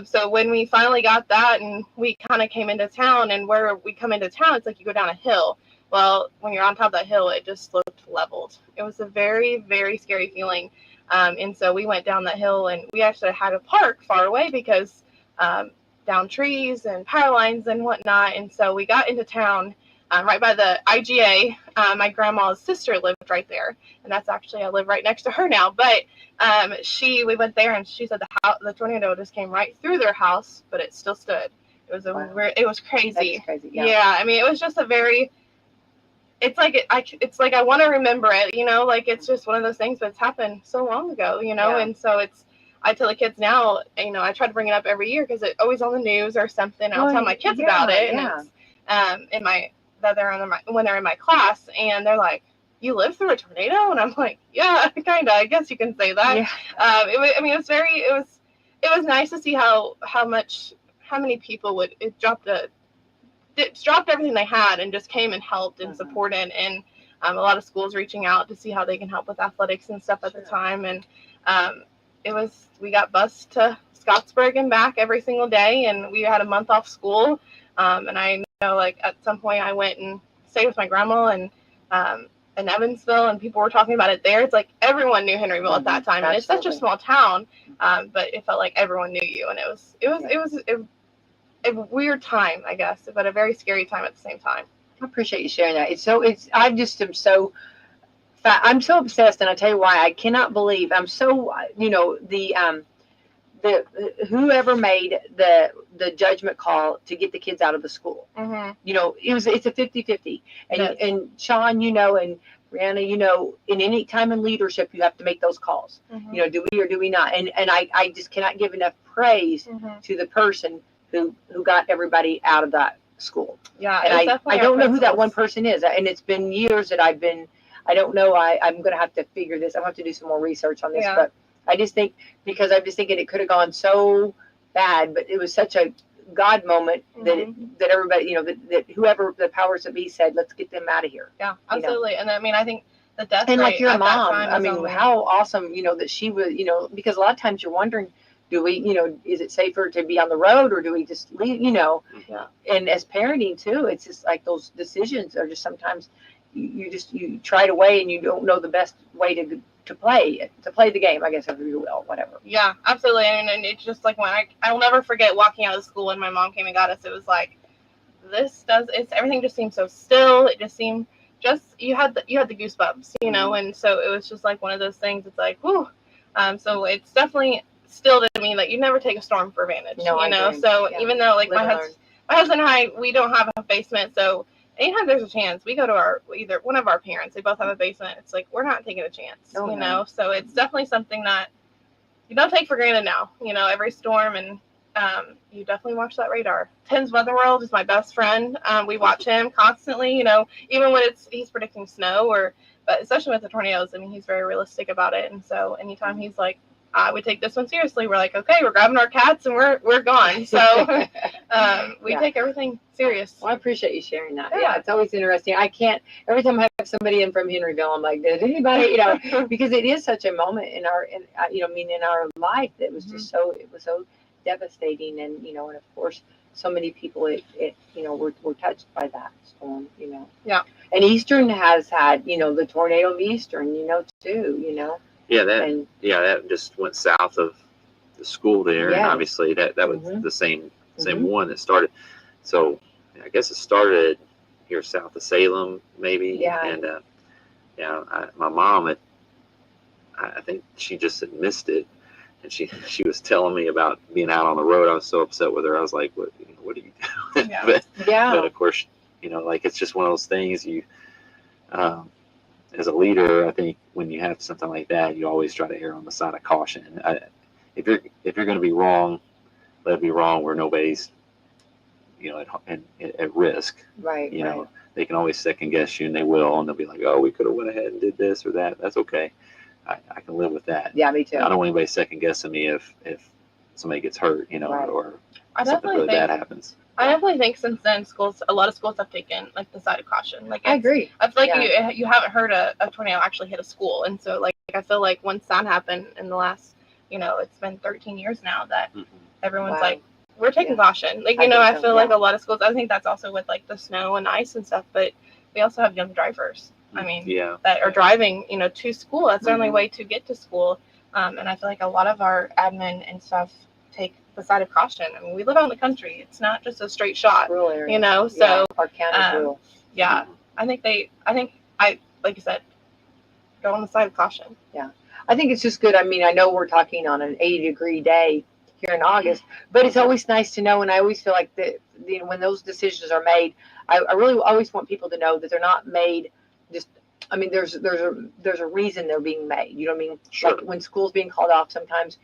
so when we finally got that, and we kind of came into town, and where we come into town, it's like you go down a hill. Well, when you're on top of that hill, it just looked leveled. It was a very, very scary feeling. And so we went down that hill, and we actually had to park far away because down trees and power lines and whatnot. And so we got into town right by the IGA. My grandma's sister lived right there, and that's actually, I live right next to her now. But we went there, and she said the tornado just came right through their house, but it still stood. It was it was crazy. That's crazy. Yeah, I mean, it was just a very. It's like I want to remember it, like it's just one of those things, but it's happened so long ago, and so I tell the kids now, I try to bring it up every year because it's always on the news or something. I'll tell my kids about it, and it's when they're in my class, and they're like, "You lived through a tornado?" And I'm like, "Yeah, kinda. I guess you can say that." Yeah. It was nice to see how how many people would it dropped everything they had and just came and helped and supported, and a lot of schools reaching out to see how they can help with athletics and stuff at the time. And we got bused to Scottsburg and back every single day, and we had a month off school. And I know, like, at some point I went and stayed with my grandma and in Evansville, and people were talking about it there. It's like everyone knew Henryville at that time, and it's such a small town, but it felt like everyone knew you, and it was a weird time, I guess, but a very scary time at the same time. I appreciate you sharing that. I just am so, I'm so obsessed, and I tell you why. I cannot believe I'm so, the whoever made the judgment call to get the kids out of the school. It's a 50-50. And Sean, and Brianna, in any time in leadership, you have to make those calls. Do we or do we not? And I just cannot give enough praise to the person who got everybody out of that school. Yeah. And I don't know who that one person is. And it's been years that I don't know. I'm going to have to figure this. I'm going to have to do some more research on this, but I just think, because I'm just thinking it could have gone so bad, but it was such a God moment that everybody, that whoever the powers that be said, let's get them out of here. Yeah, absolutely. And I mean, I think the death and rate like your at mom, that time I mean, how awesome, that she was, because a lot of times you're wondering, do we, is it safer to be on the road, or do we just leave, and as parenting too, it's just like those decisions are just sometimes you try to weigh, and you don't know the best way to play the game, I guess, if you will, whatever. Yeah, absolutely. And it's just like when I'll never forget walking out of school when my mom came and got us. It was like, everything just seemed so still. It just seemed you had the goosebumps, and so it was just like one of those things. It's like, whew. So it's definitely still to me that you never take a storm for advantage, So even though like my husband and I, we don't have a basement, so anytime there's a chance, we go to either one of our parents. They both have a basement. It's like, we're not taking a chance, So it's definitely something that you don't take for granted now, every storm, and you definitely watch that radar. Tim's Weather World is my best friend. We watch him constantly, even when he's predicting snow, but especially with the tornadoes. I mean, he's very realistic about it. And so anytime he's like, we take this one seriously, we're like, okay, we're grabbing our cats and we're gone. So we take everything serious. Well, I appreciate you sharing that. Yeah, it's always interesting. Every time I have somebody in from Henryville, I'm like, did anybody, because it is such a moment in our life that was just it was so devastating, and and of course so many people were touched by that storm, Yeah. And Eastern has had, the tornado of Eastern, too, Yeah, that just went south of the school there, and obviously that was the same one that started. So I guess it started here south of Salem, maybe. Yeah. And my mom I think she just had missed it, and she was telling me about being out on the road. I was so upset with her. I was like, what are you doing? Yeah. But of course, like, it's just one of those things. You as a leader, I think when you have something like that, you always try to err on the side of caution. If you're going to be wrong, let it be wrong where nobody's at risk. Right. Right. They can always second guess you, and they will, and they'll be like, oh, we could have went ahead and did this or that. That's okay. I can live with that. Yeah, me too. I don't want anybody second guessing me if somebody gets hurt, or something really bad happens. I definitely think since then, a lot of schools have taken like the side of caution. Like, I agree. I feel like you haven't heard a tornado actually hit a school, and so like I feel like once that happened in the last, it's been 13 years now that everyone's like, we're taking caution. Like, I feel like a lot of schools. I think that's also with like the snow and ice and stuff, but we also have young drivers. I mean, that are driving, to school. That's the only way to get to school. And I feel like a lot of our admin and stuff take the side of caution. I mean, we live out in the country. It's not just a straight shot, so our county rule. Yeah, I think like you said, go on the side of caution. Yeah, I think it's just good. I mean, I know we're talking on an 80-degree day here in August, but it's always nice to know, and I always feel like that when those decisions are made, I really always want people to know that they're not made just. I mean, there's a reason they're being made. You know what I mean? Sure. Like when school's being called off, sometimes,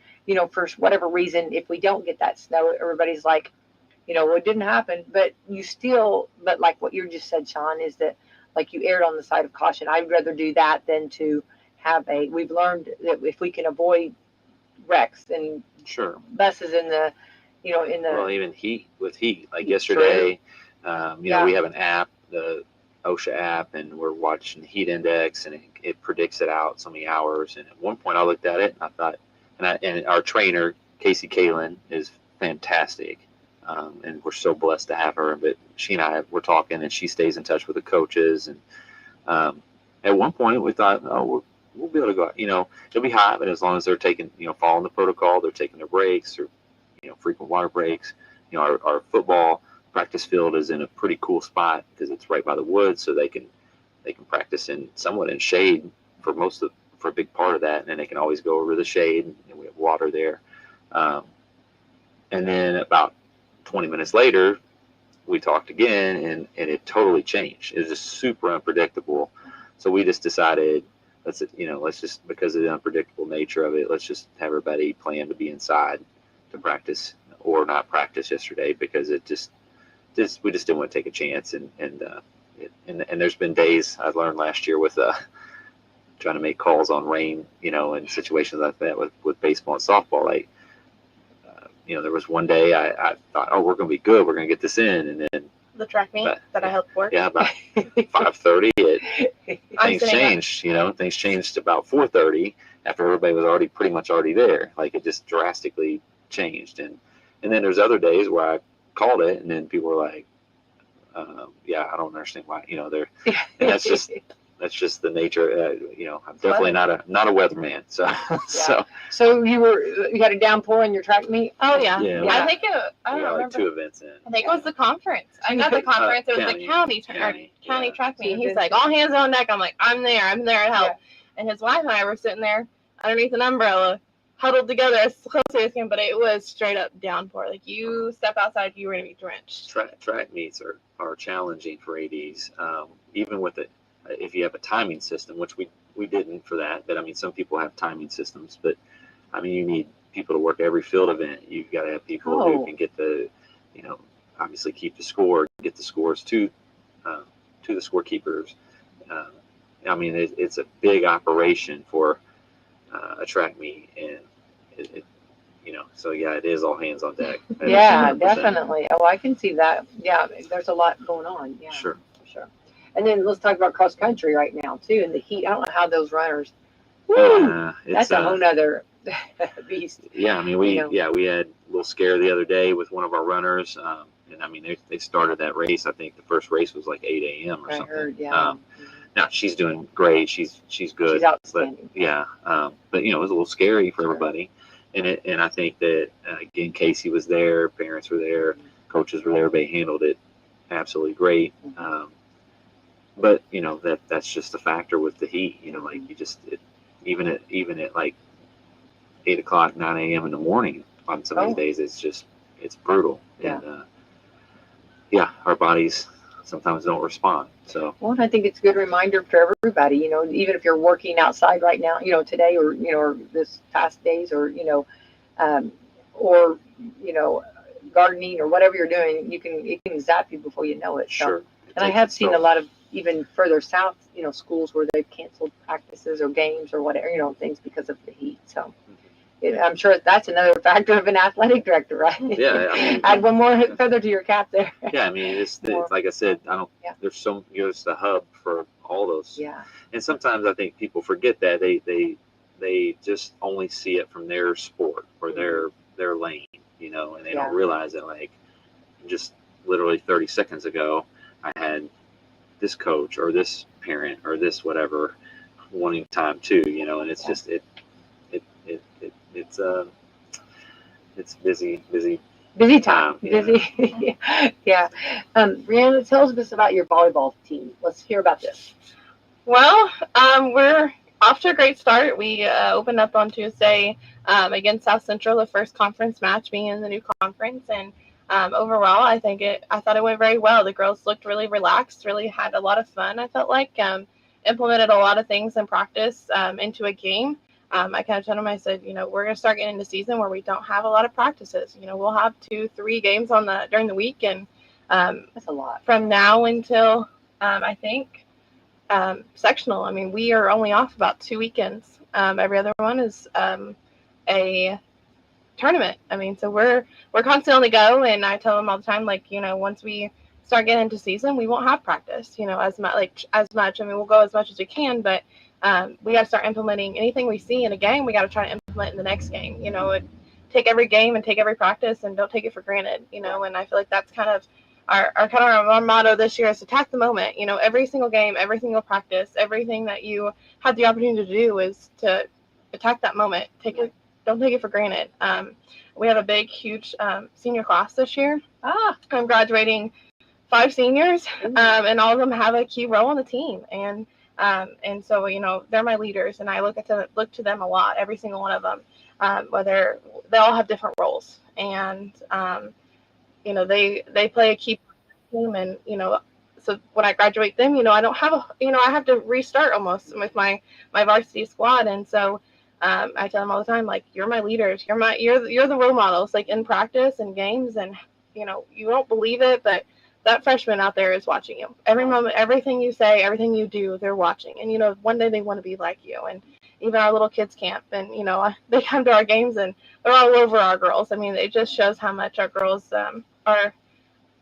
for whatever reason, if we don't get that snow, everybody's like, well, it didn't happen. But like what you just said, Sean, is that like you erred on the side of caution. I'd rather do that than to we've learned that if we can avoid wrecks and Sure. buses in the you know, in the Well, even heat, like yesterday, you know, we have an app, the OSHA app, and we're watching the heat index, and it predicts it out so many hours. And at one point I looked at it and I thought, and our trainer, Casey Kalin, is fantastic. And we're so blessed to have her. But she and I were talking, and she stays in touch with the coaches. And at one point, we thought, oh, we'll be able to go out. You know, it'll be hot, but as long as they're taking, you know, following the protocol, they're taking their breaks, or, you know, frequent water breaks. You know, our football practice field is in a pretty cool spot because it's right by the woods, so they can practice somewhat in shade for a big part of that, and then they can always go over the shade, and we have water there. And then about 20 minutes later, we talked again, and it totally changed. It was just super unpredictable. So we just decided, let's just, because of the unpredictable nature of it, let's just have everybody plan to be inside to practice or not practice yesterday, because we just didn't want to take a chance. And there's been days I've learned last year with trying to make calls on rain, you know, and situations like that with baseball and softball. Like, you know, there was one day I thought, oh, we're going to be good, we're going to get this in, and then The track meet that I helped for. yeah, about 5:30, things changed. You know, things changed about 4:30 after everybody was pretty much already there. Like, it just drastically changed. And then there's other days where I called it, and then people were like, yeah, I don't understand why. You know, and that's just the nature. You know, I'm definitely not a weatherman. So So you had a downpour in your track meet? Oh yeah. Yeah. I think I we don't got like remember. 2 events in. I think it was the conference. I got the conference. It was County. the county Yeah. track meet. So He's then- like, all hands on deck. I'm like, I'm there to help. Yeah. And his wife and I were sitting there underneath an umbrella, huddled together as close as we can, but it was straight up downpour. Like, you step outside, you were gonna be drenched. Track meets are challenging for ADs, even with it. If you have a timing system, which we didn't for that, but I mean, some people have timing systems, but I mean, you need people to work every field event. You've got to have people who can get you know, obviously keep the score, get the scores to the scorekeepers. I mean, it's a big operation for a track meet, and it you know, so yeah, it is all hands on deck. Yeah, 100%. definitely. Oh, I can see that. Yeah, there's a lot going on. Yeah, Sure. for sure. And then let's talk about cross country right now too, and the heat. I don't know how those runners. Woo, that's a whole nother beast. Yeah, I mean, we had a little scare the other day with one of our runners, and I mean, they started that race. I think the first race was like 8 a.m. or something. I heard, yeah. Now she's doing great. She's good. She's outstanding. But yeah, but you know, it was a little scary for everybody, and I think that again, Casey was there, parents were there, coaches were there. They handled it absolutely great. But you know, that's just a factor with the heat. You know, like even at like 8 o'clock, 9 a.m. in the morning on some of these days, it's brutal. Yeah. And yeah, our bodies sometimes don't respond. So Well, I think it's a good reminder for everybody, you know, even if you're working outside right now, you know, today or, you know, or this past days or, you know, or, you know, gardening or whatever you're doing, it can zap you before you know it. So, sure. and I have seen a lot of even further south, you know, schools where they've canceled practices or games or whatever, you know, things because of the heat. So I'm sure that's another factor of an athletic director, right? Yeah, I mean, add one more feather to your cap there. Yeah, I mean, it's like I said, there's there's the hub for all those. Yeah. And sometimes I think people forget that they just only see it from their sport or their lane, you know, and they don't realize that, like, just literally 30 seconds ago, I had this coach or this parent or this whatever wanting time too, you know, and it's just it's busy time. Yeah. Busy. Yeah. Brianna, tell us about your volleyball team. Let's hear about this. Well, we're off to a great start. We opened up on Tuesday against South Central, the first conference match being in the new conference, and overall, I thought it went very well. The girls looked really relaxed, really had a lot of fun. I felt like implemented a lot of things in practice into a game. I kind of told them, I said, you know, we're going to start getting into season where we don't have a lot of practices. You know, we'll have 2-3 games during the week, and that's a lot from now until I think sectional. I mean, we are only off about 2 weekends. Every other one is a tournament. I mean, so we're constantly on the go, and I tell them all the time, like, once we start getting into season, we won't have practice, as much. I mean, we'll go as much as we can, but we got to start implementing anything we see in a game. We got to try to implement in the next game. And take every game and take every practice, and don't take it for granted. And I feel like that's kind of our motto this year is attack the moment. Every single game, every single practice, everything that you have the opportunity to do is to attack that moment. Don't take it for granted. We have a big, huge senior class this year. I'm graduating 5 seniors, and all of them have a key role on the team. And so they're my leaders, and I look to them a lot. Every single one of them, whether they all have different roles, and they play a key team, and so when I graduate them, I don't have I have to restart almost with my varsity squad, and so I tell them all the time, like, you're my leaders, you're the role models, like in practice and games, and you won't believe it, but that freshman out there is watching you every moment, everything you say, everything you do, they're watching, and one day they want to be like you. And even our little kids camp, and they come to our games, and they're all over our girls. I mean, it just shows how much our girls are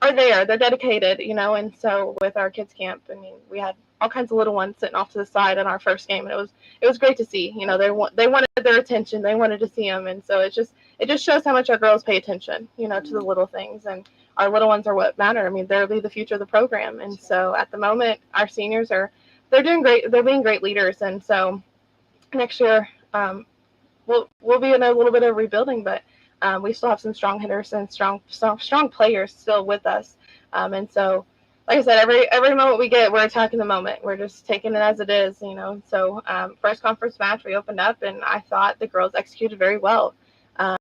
there. They're dedicated, and so with our kids camp, I mean, we had all kinds of little ones sitting off to the side in our first game, and it was great to see. They wanted their attention, they wanted to see them, and so it just shows how much our girls pay attention, to the little things, and our little ones are what matter. I mean, they'll be the future of the program, and so at the moment, our seniors they're doing great. They're being great leaders, and so next year we'll be in a little bit of rebuilding, but we still have some strong hitters and strong players still with us, and so, like I said, every moment we get, we're attacking the moment. We're just taking it as it is, So first conference match, we opened up, and I thought the girls executed very well.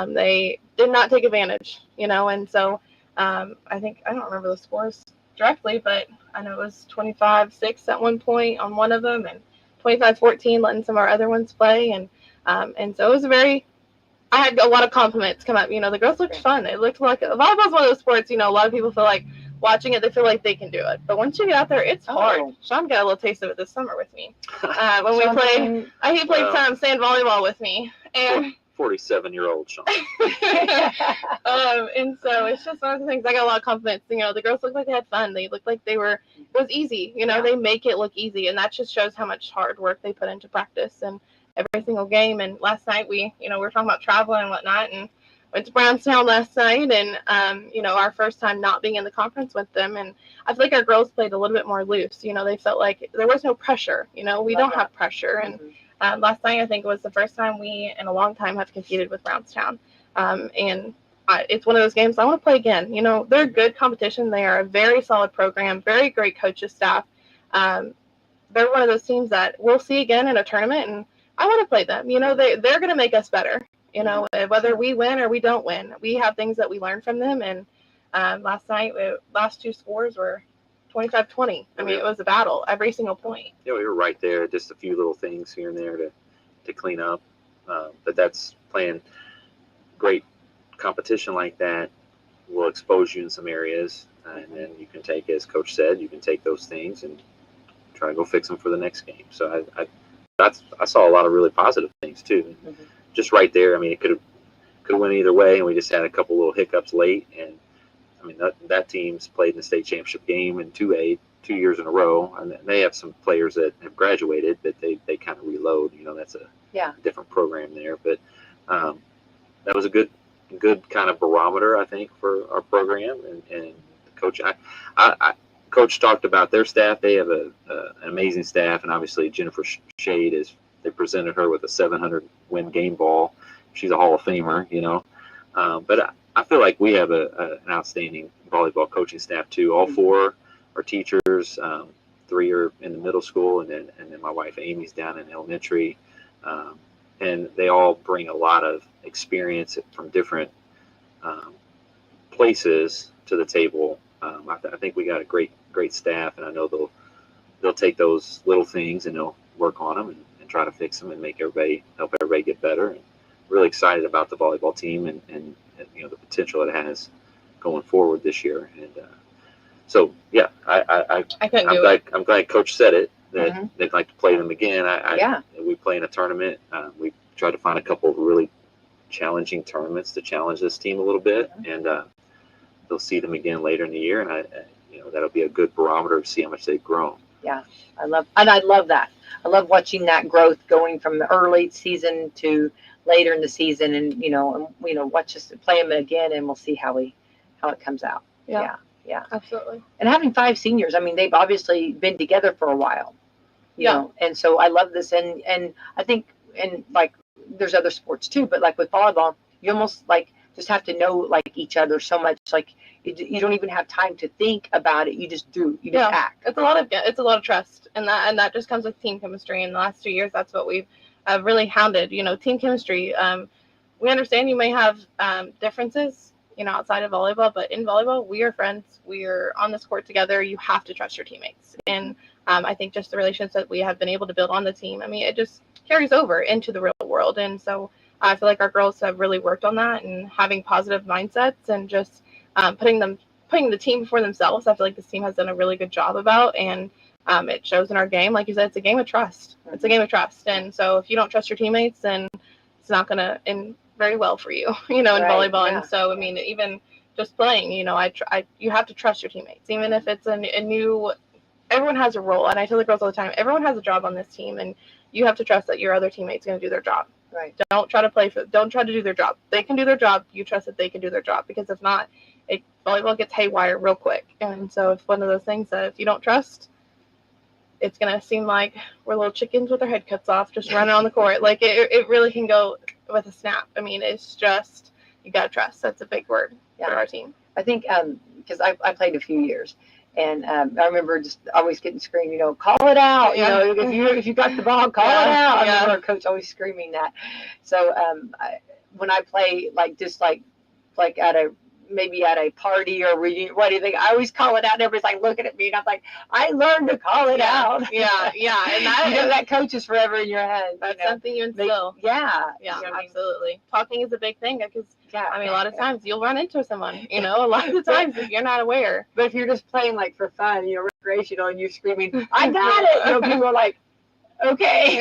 They did not take advantage, and so I think, I don't remember the scores directly, but I know it was 25-6 at one point on one of them, and 25-14 letting some of our other ones play, and so it was I had a lot of compliments come up. The girls looked fun. It looked like volleyball's one of those sports. A lot of people feel like watching it, they feel like they can do it, but once you get out there, it's hard. Sean got a little taste of it this summer with me when we played. He played some sand volleyball with me, and 47-year-old Sean. And so it's just one of the things. I got a lot of compliments. The girls looked like they had fun. They looked like it was easy. They make it look easy, and that just shows how much hard work they put into practice and every single game. And last night we were talking about traveling and whatnot, and went to Brownstown last night, and our first time not being in the conference with them, and I feel like our girls played a little bit more loose. They felt like there was no pressure. We don't have pressure, and last night I think it was the first time we in a long time have competed with Brownstown, and it's one of those games I want to play again. They're a good competition. They are a very solid program, very great coaches staff. They're one of those teams that we'll see again in a tournament, and I want to play them. They're going to make us better. Whether we win or we don't win, we have things that we learn from them. And last night, last 2 scores were 25-20. I mean, it was a battle every single point. Yeah, we were right there. Just a few little things here and there to clean up. But that's playing great competition like that will expose you in some areas, and then you can take, as Coach said, you can take those things and try to go fix them for the next game. So I saw a lot of really positive things too. Mm-hmm. Just right there. I mean, it could have went either way, and we just had a couple little hiccups late. And I mean, that team's played in the state championship game in 2A 2 years in a row, and they have some players that have graduated, but they kind of reload. That's a different program there. But that was a good kind of barometer, I think, for our program. And Coach, Coach talked about their staff. They have an amazing staff, and obviously Jennifer Shade they presented her with a 700 win game ball. She's a Hall of Famer, But I feel like we have an outstanding volleyball coaching staff too. All 4 are teachers. 3 are in the middle school, and then my wife Amy's down in elementary. And they all bring a lot of experience from different places to the table. I think we got a great staff, and I know they'll take those little things and they'll work on them and try to fix them and help everybody get better. And really excited about the volleyball team and the potential it has going forward this year. And so yeah, I'm glad Coach said it that they'd like to play them again. We play in a tournament. We tried to find a couple of really challenging tournaments to challenge this team a little bit, and they'll see them again later in the year, and that'll be a good barometer to see how much they've grown. Yeah, I love that. I love watching that growth going from the early season to later in the season, and watch us play them again, and we'll see how it comes out. Yeah, absolutely. And having 5 seniors, I mean, they've obviously been together for a while, you know, and so I love this, and I think, and like there's other sports too, but like with volleyball, you almost like just have to know like each other so much, like you don't even have time to think about it. You just do. You just act. It's a lot of trust, and that just comes with team chemistry. In the last 2 years, that's what we've really hounded. Team chemistry. We understand you may have differences, outside of volleyball, but in volleyball, we are friends. We are on this court together. You have to trust your teammates, and I think just the relationships that we have been able to build on the team. I mean, it just carries over into the real world, and so I feel like our girls have really worked on that and having positive mindsets and just putting the team before themselves. I feel like this team has done a really good job about, and it shows in our game. Like you said, it's a game of trust. It's a game of trust, and so if you don't trust your teammates, then it's not going to end very well for you, in volleyball. And so, I mean, even just playing, you have to trust your teammates, even if it's a new. Everyone has a role, and I tell the girls all the time, everyone has a job on this team, and you have to trust that your other teammate's going to do their job. Right. Don't try to do their job. They can do their job. You trust that they can do their job, because if not, volleyball gets haywire real quick. And so it's one of those things that if you don't trust, it's going to seem like we're little chickens with our head cuts off, just running on the court. Like it really can go with a snap. I mean, it's just, you got to trust. That's a big word for our team. I think, because I played a few years, and I remember just always getting screamed, call it out. If you got the ball, call it out. I remember our coach always screaming that. So when I play, like just like at a party or reunion, what do you think? I always call it out. Everybody's like looking at me, and I'm like, I learned to call it out. Yeah, and that coach is forever in your head. That's something you instill. Absolutely. Talking is a big thing, because I mean, a lot of times you'll run into someone, a lot of the times if you're not aware. But if you're just playing like for fun, recreational, and you're screaming, I got it, people are like, okay.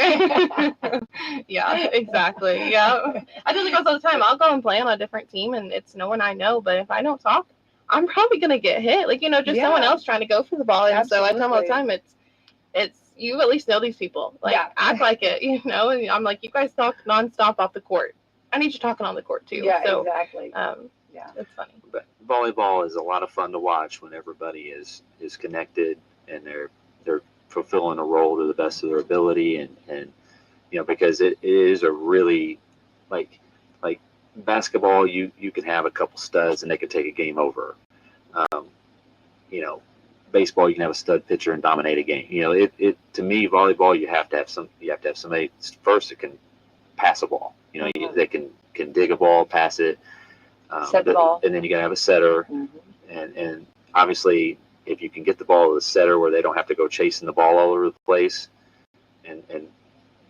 Yeah, exactly. Yeah. I do the girls all the time. I'll go and play on a different team, and it's no one I know, but if I don't talk, I'm probably going to get hit. Like, just someone else trying to go for the ball. And so I tell them all the time, it's you at least know these people. Like, act like it, and I'm like, you guys talk nonstop off the court. I need you talking on the court too. Yeah, so, exactly. It's funny. But volleyball is a lot of fun to watch when everybody is connected and they're fulfilling a role to the best of their ability, and because it is a really like basketball, you can have a couple studs and they can take a game over. Baseball, you can have a stud pitcher and dominate a game. It to me, volleyball, you have to have somebody first that can pass a ball. That can dig a ball, pass it, set the ball, and then you got to have a setter, and obviously, if you can get the ball to the setter where they don't have to go chasing the ball all over the place, and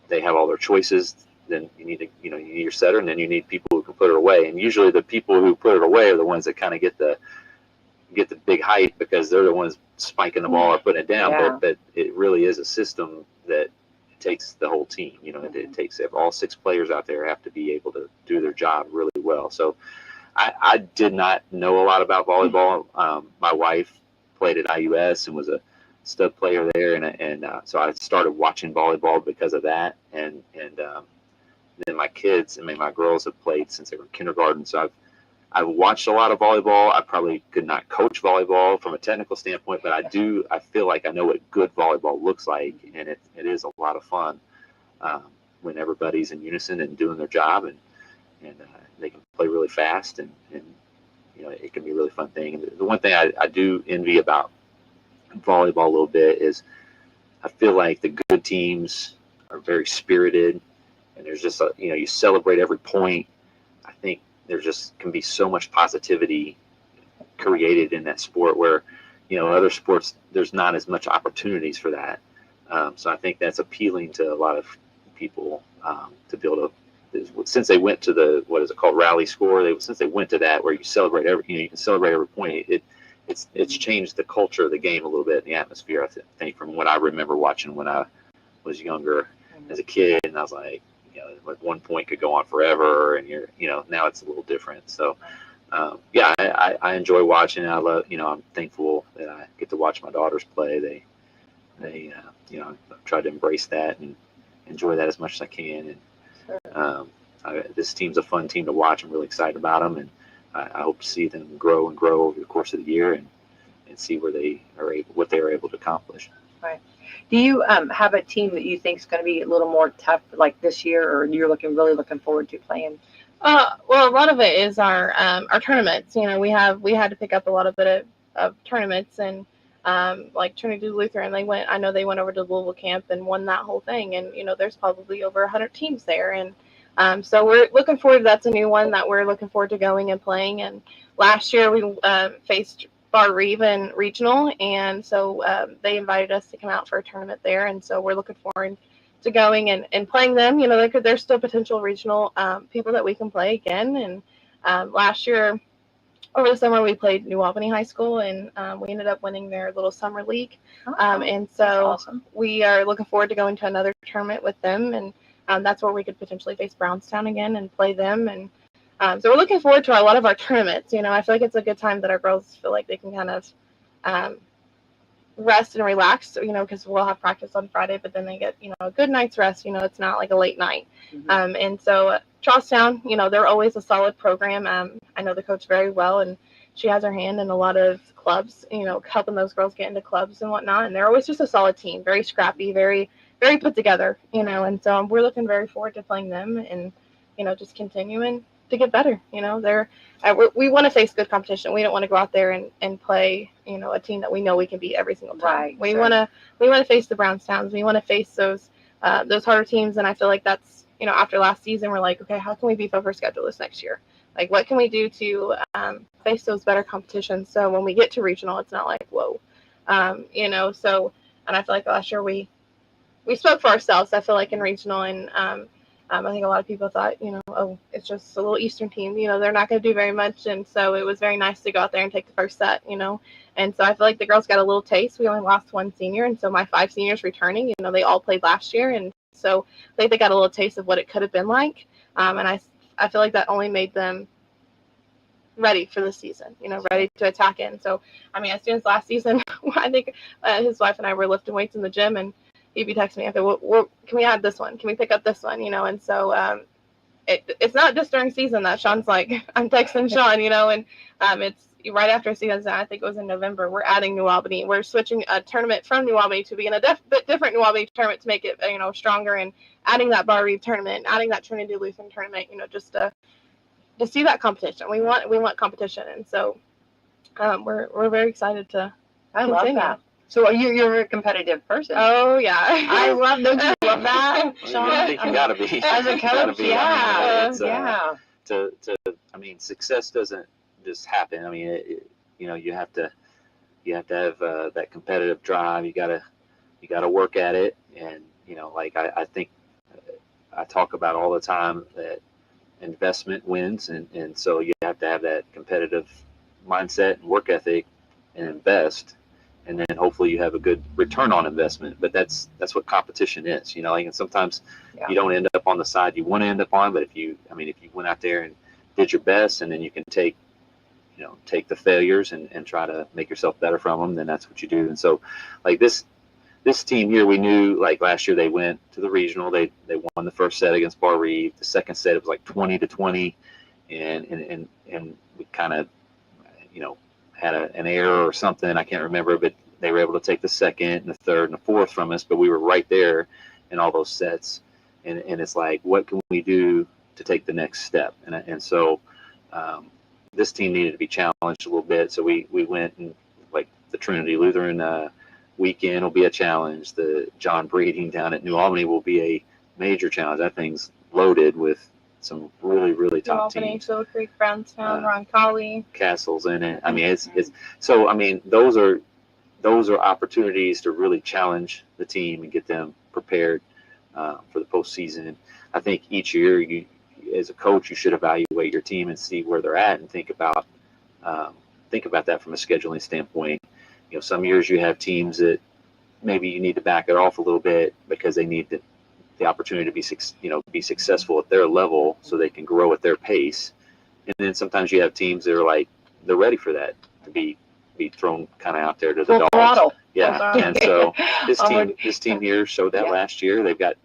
they have all their choices, then you need your setter, and then you need people who can put it away. And usually the people who put it away are the ones that kind of get the big height, because they're the ones spiking the ball or putting it down. Yeah. But it really is a system that takes the whole team. It takes all 6 players out there have to be able to do their job really well. So I did not know a lot about volleyball. My wife played at IUS and was a stud player there, and so I started watching volleyball because of that. And then my kids, my girls have played since they were in kindergarten, so I've watched a lot of volleyball. I probably could not coach volleyball from a technical standpoint, but I feel like I know what good volleyball looks like, and it is a lot of fun when everybody's in unison and doing their job, and they can play really fast, and it can be a really fun thing. And the one thing I do envy about volleyball a little bit is I feel like the good teams are very spirited, and there's just you celebrate every point. I think there just can be so much positivity created in that sport, where other sports there's not as much opportunities for that. So I think that's appealing to a lot of people to be able to. Since they went to the rally score, since they went to that where you celebrate you can celebrate every point. It's changed the culture of the game a little bit, in the atmosphere. I think from what I remember watching when I was younger as a kid, and I was like, at one point could go on forever, and now it's a little different. So, I enjoy watching. I love, I'm thankful that I get to watch my daughters play. They I've tried to embrace that and enjoy that as much as I can. And this team's a fun team to watch. I'm really excited about them, and I hope to see them grow and grow over the course of the year and see what they are able to accomplish. Right. Do you have a team that you think is going to be a little more tough like this year, or you're really looking forward to playing? Well, a lot of it is our tournaments. We had to pick up a lot of tournaments, and like Trinity Lutheran, I know they went over to Louisville camp and won that whole thing, and there's probably over 100 teams there, and so we're looking forward. That's a new one that we're looking forward to going and playing. And last year we faced Bar Reeve in regional, and so they invited us to come out for a tournament there, and so we're looking forward to going and playing them. There's still potential regional people that we can play again. And last year over the summer we played New Albany High School, and we ended up winning their little summer league. And so awesome. We are looking forward to going to another tournament with them, and that's where we could potentially face Brownstown again and play them. And so we're looking forward to a lot of our tournaments. I feel like it's a good time that our girls feel like they can kind of rest and relax, because we'll have practice on Friday, but then they get, a good night's rest. It's not like a late night. Mm-hmm. And so Charlestown, they're always a solid program. I know the coach very well, and she has her hand in a lot of clubs, helping those girls get into clubs and whatnot. And they're always just a solid team, very scrappy, very, very put together, and so we're looking very forward to playing them and, just continuing to get better. We want to face good competition. We don't want to go out there and play, a team that we know we can beat every single time. Right, we want to face the Brownstowns. We want to face those harder teams. And I feel like that's, after last season, we're like, okay, how can we beef up our schedule this next year? Like, what can we do to face those better competitions? So when we get to regional, it's not like, whoa, so, and I feel like last year we spoke for ourselves. I feel like in regional, and I think a lot of people thought, oh, it's just a little Eastern team, they're not going to do very much. And so it was very nice to go out there and take the first set, and so I feel like the girls got a little taste. We only lost one senior, and so my 5 seniors returning, they all played last year, and so they got a little taste of what it could have been like. And I feel like that only made them ready for the season, ready to attack it. And so, as soon as last season, I think his wife and I were lifting weights in the gym, and he'd be texting me, okay, well, can we add this one? Can we pick up this one? And so it's not just during season that Sean's like, I'm texting Sean, and it's right after season. I think it was in November. We're adding New Albany. We're switching a tournament from New Albany to be in a bit different New Albany tournament to make it, stronger, and adding that Bar Reeve tournament, adding that Trinity Lutheran tournament, just to see that competition. We want competition, and so we're very excited to continue. Love that. So you're a competitive person. Oh yeah, I love. Don't you love that, Sean? I think you gotta be. As a coach, yeah. Success doesn't just happen. You have to have that competitive drive. You gotta work at it, and I think I talk about all the time that investment wins, and so you have to have that competitive mindset and work ethic and invest. And then hopefully you have a good return on investment. But that's what competition is, and sometimes you don't end up on the side you want to end up on. But if you went out there and did your best, and then you can take the failures and try to make yourself better from them, then that's what you do. And so, like this team here, we knew, like last year they went to the regional. They won the first set against Bar Reeve. The second set, it was like 20-20, and we kind of had an error or something, I can't remember, but they were able to take the second and the third and the fourth from us, but we were right there in all those sets. And it's like, what can we do to take the next step? And so this team needed to be challenged a little bit. So we went, and like the Trinity Lutheran weekend will be a challenge. The John Breeding down at New Albany will be a major challenge. That thing's loaded with some really, really top teams. Silver Creek, Brownstown, Roncalli, Castles in it. It's so. Those are opportunities to really challenge the team and get them prepared for the postseason. I think each year, you, as a coach, you should evaluate your team and see where they're at, and think about that from a scheduling standpoint. Some years you have teams that maybe you need to back it off a little bit because they need to the opportunity to be successful at their level so they can grow at their pace. And then sometimes you have teams that are like, they're ready for that, to be thrown kind of out there to the dogs. Throttle. Yeah. And so this team here showed that last year. They've got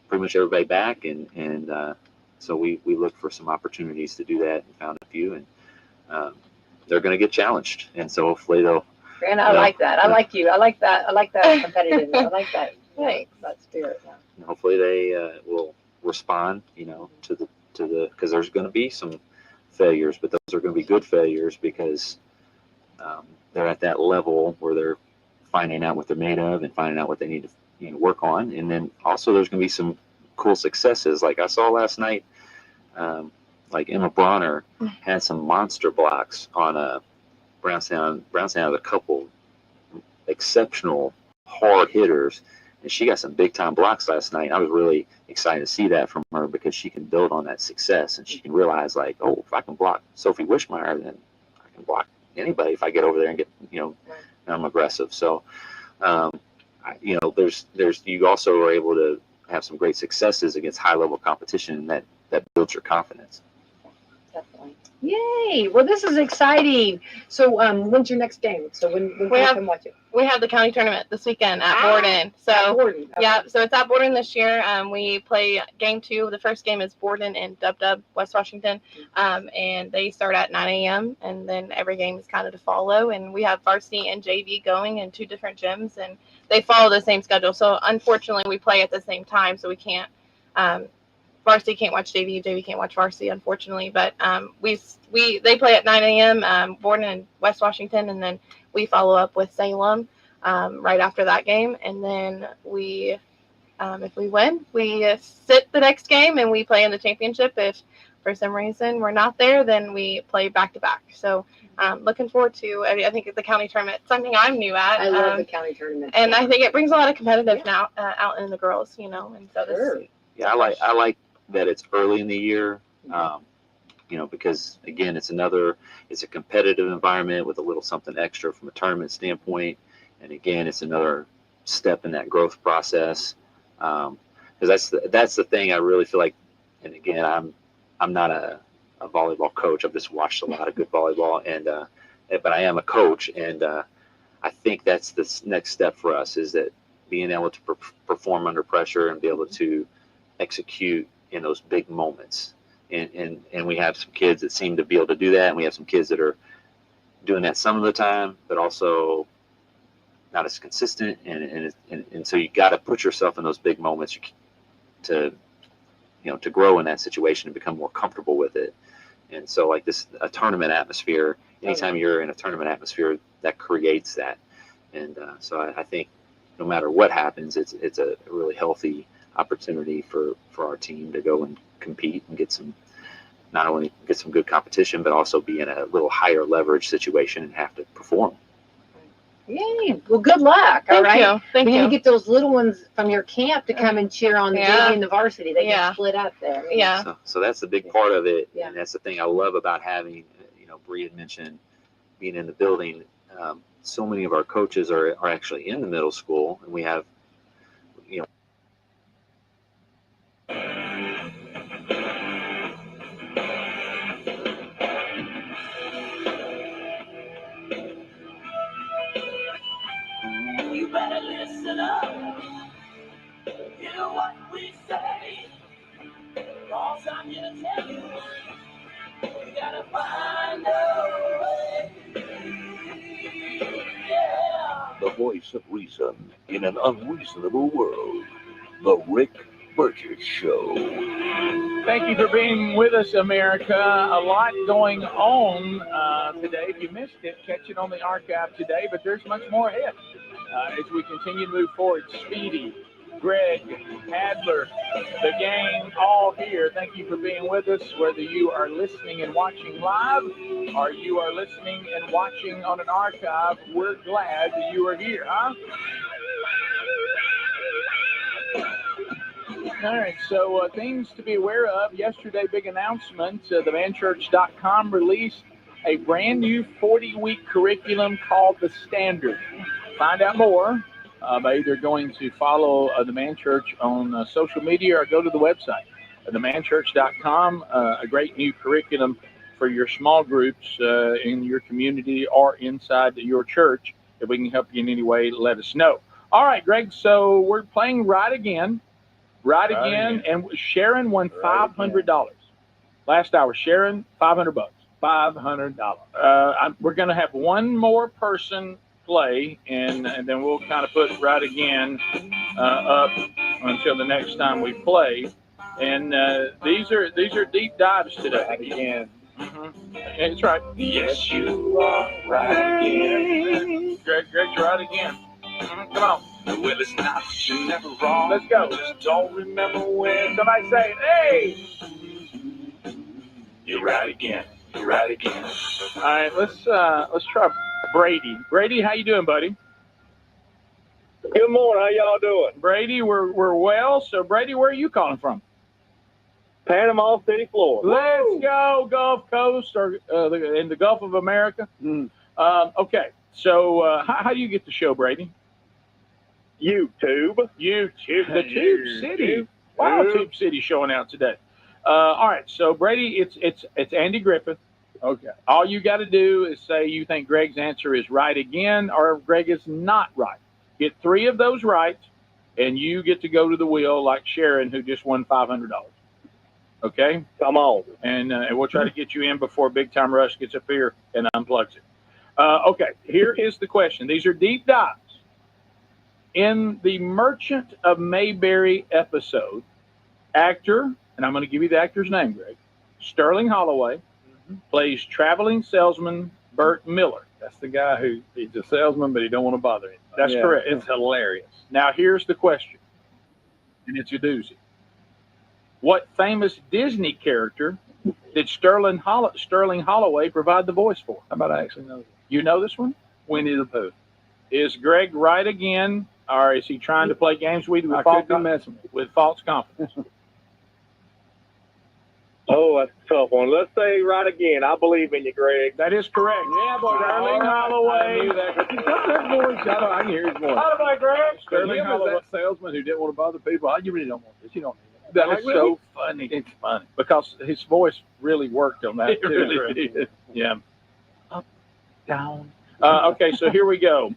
pretty much everybody back, and so we looked for some opportunities to do that and found a few, and they're going to get challenged, and so hopefully they'll. And I like that. I like you. I like that. I like that competitiveness. I like that. Thanks. That spirit. Yeah. And hopefully they will respond, to the because there's going to be some failures, but those are going to be good failures because they're at that level where they're finding out what they're made of and finding out what they need to work on. And then also there's going to be some cool successes. Like I saw last night, like Emma Bronner had some monster blocks on a Brownstown had a couple exceptional hard hitters, and she got some big time blocks last night. I was really excited to see that from her because she can build on that success, and she can realize like, oh, if I can block Sophie Wishmeyer, then I can block anybody if I get over there and get, I'm aggressive. So, there's you also are able to have some great successes against high level competition, and that builds your confidence. Definitely. Yay! Well, this is exciting. So, when's your next game? So when can I come watch it? We have the county tournament this weekend at Borden. So at Borden. Okay. Yeah, so it's at Borden this year. We play game 2. The first game is Borden and Dub West Washington, and they start at 9 a.m. and then every game is kind of to follow. And we have varsity and JV going in 2 different gyms, and they follow the same schedule. So unfortunately, we play at the same time, so we can't. Varsity can't watch JV, JV can't watch varsity, unfortunately. But they play at 9 a.m. Borden and West Washington, and then we follow up with Salem right after that game. And then we, if we win, we sit the next game and we play in the championship. If for some reason we're not there, then we play back to back. So looking forward to. I think the county tournament, something I'm new at. I love the county tournament, and I think it brings a lot of competitive now out in the girls, And so this. Yeah, I like that it's early in the year, because again, it's a competitive environment with a little something extra from a tournament standpoint. And again, it's another step in that growth process. Because that's the thing I really feel like, and again, I'm not a volleyball coach. I've just watched a lot of good volleyball, but I am a coach. And I think that's the next step for us, is that being able to perform under pressure and be able to execute in those big moments, and we have some kids that seem to be able to do that, and we have some kids that are doing that some of the time, but also not as consistent, and so you got to put yourself in those big moments to grow in that situation and become more comfortable with it. And so like a tournament atmosphere, anytime you're in a tournament atmosphere, that creates that. And so I think no matter what happens, it's a really healthy opportunity for our team to go and compete and not only get some good competition, but also be in a little higher leverage situation and have to perform. Yay! Well, good luck. All right. Thank you. You get those little ones from your camp to come and cheer on the JV and the varsity. They get split up there. Yeah. So that's the big part of it, and that's the thing I love about having. Bree had mentioned being in the building. So many of our coaches are actually in the middle school, and we have, You better listen up, hear what we say, 'cause I'm here to tell you, you gotta find a way. Yeah. The voice of reason in an unreasonable world. The Rick Burgess Show. Thank you for being with us, America. A lot going on today. If you missed it, catch it on the archive today, but there's much more ahead as we continue to move forward. Speedy, Greg, Adler, the gang, all here. Thank you for being with us, whether you are listening and watching live or you are listening and watching on an archive. We're glad that you are here, huh? All right, so things to be aware of. Yesterday, big announcement. The manchurch.com released a brand new 40-week curriculum called The Standard. Find out more by either going to follow the Man Church on social media or go to the website, themanchurch.com. A great new curriculum for your small groups in your community or inside your church. If we can help you in any way, let us know. All right, Greg, so we're playing Right Again. Right again. And Sharon won $500. Last hour, Sharon, $500. $500. We're going to have one more person play, and then we'll kind of put Right Again up until the next time we play. And these are deep dives today. Right again. Mm-hmm. That's right. Yes, you are right again. Greg's right again. Mm-hmm. Come on. Well, it's not that you're never wrong. Let's go. Just don't remember when. Somebody say, hey! You're right again. You're right again. All right, let's try Brady. Brady, how you doing, buddy? Good morning. How y'all doing? Brady, we're well. So, Brady, where are you calling from? Panama City, Florida. Let's go Gulf Coast or in the Gulf of America. Okay, so how do you get the show, Brady? YouTube. The Tube City. Wow, Tube City showing out today. All right, so Brady, it's Andy Griffith. Okay. All you got to do is say you think Greg's answer is right again, or Greg is not right. Get 3 of those right, and you get to go to the wheel like Sharon, who just won $500. Okay. Come on. And we'll try to get you in before Big Time Rush gets up here and unplugs it. Okay. Here is the question. These are deep dives. In the Merchant of Mayberry episode, actor, and I'm going to give you the actor's name, Greg, Sterling Holloway, plays traveling salesman Burt Miller. That's the guy who he's a salesman, but he don't want to bother anybody. That's correct. It's hilarious. Now, here's the question, and it's a doozy. What famous Disney character did Sterling Holloway provide the voice for? How about I actually know this? You know this one? Winnie the Pooh. Is Greg right again, or is he trying to play games with you I could be messing with false confidence? Oh, that's a tough one. Let's say right again. I believe in you, Greg. That is correct. Yeah, boy. Sterling Holloway. I knew that. But he's got that voice. I can hear his voice. How about Greg? Sterling Holloway, that salesman who didn't want to bother people. You really don't want this. You don't need it. That is so funny. It's funny. Because his voice really worked on that, It too. really did. Yeah. Up, down. Okay, so here we go.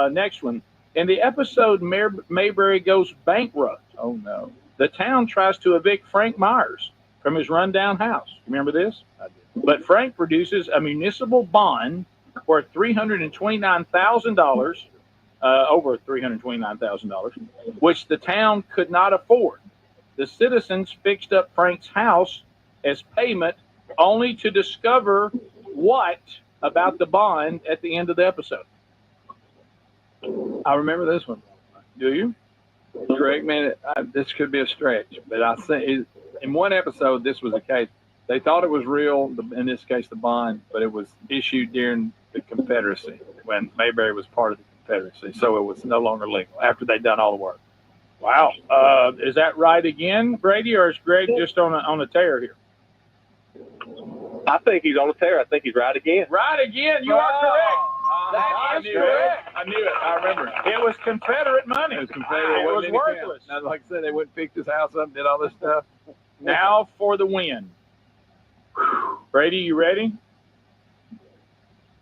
Next one. In the episode Mayberry Goes Bankrupt, Oh, no. the town tries to evict Frank Myers from his rundown house. Remember this? I did. But Frank produces a municipal bond worth $329,000, over $329,000, which the town could not afford. The citizens fixed up Frank's house as payment, only to discover what about the bond at the end of the episode. I remember this one. Do you? Correct me. This could be a stretch, but I think in one episode this was the case. They thought it was real, in this case the bond, but it was issued during the Confederacy when Mayberry was part of the Confederacy, so it was no longer legal after they'd done all the work. Wow. Is that right again, Brady, or is Greg just on a tear here? I think he's on a tear. I think he's right again. Right again. You are correct. I That is knew correct. it. I knew it. I remember it. It was Confederate money. It was Confederate. It was wasn't any worthless. count. Now, like I said, they went and fixed his house up, did all this stuff. Now for the win. Brady, you ready?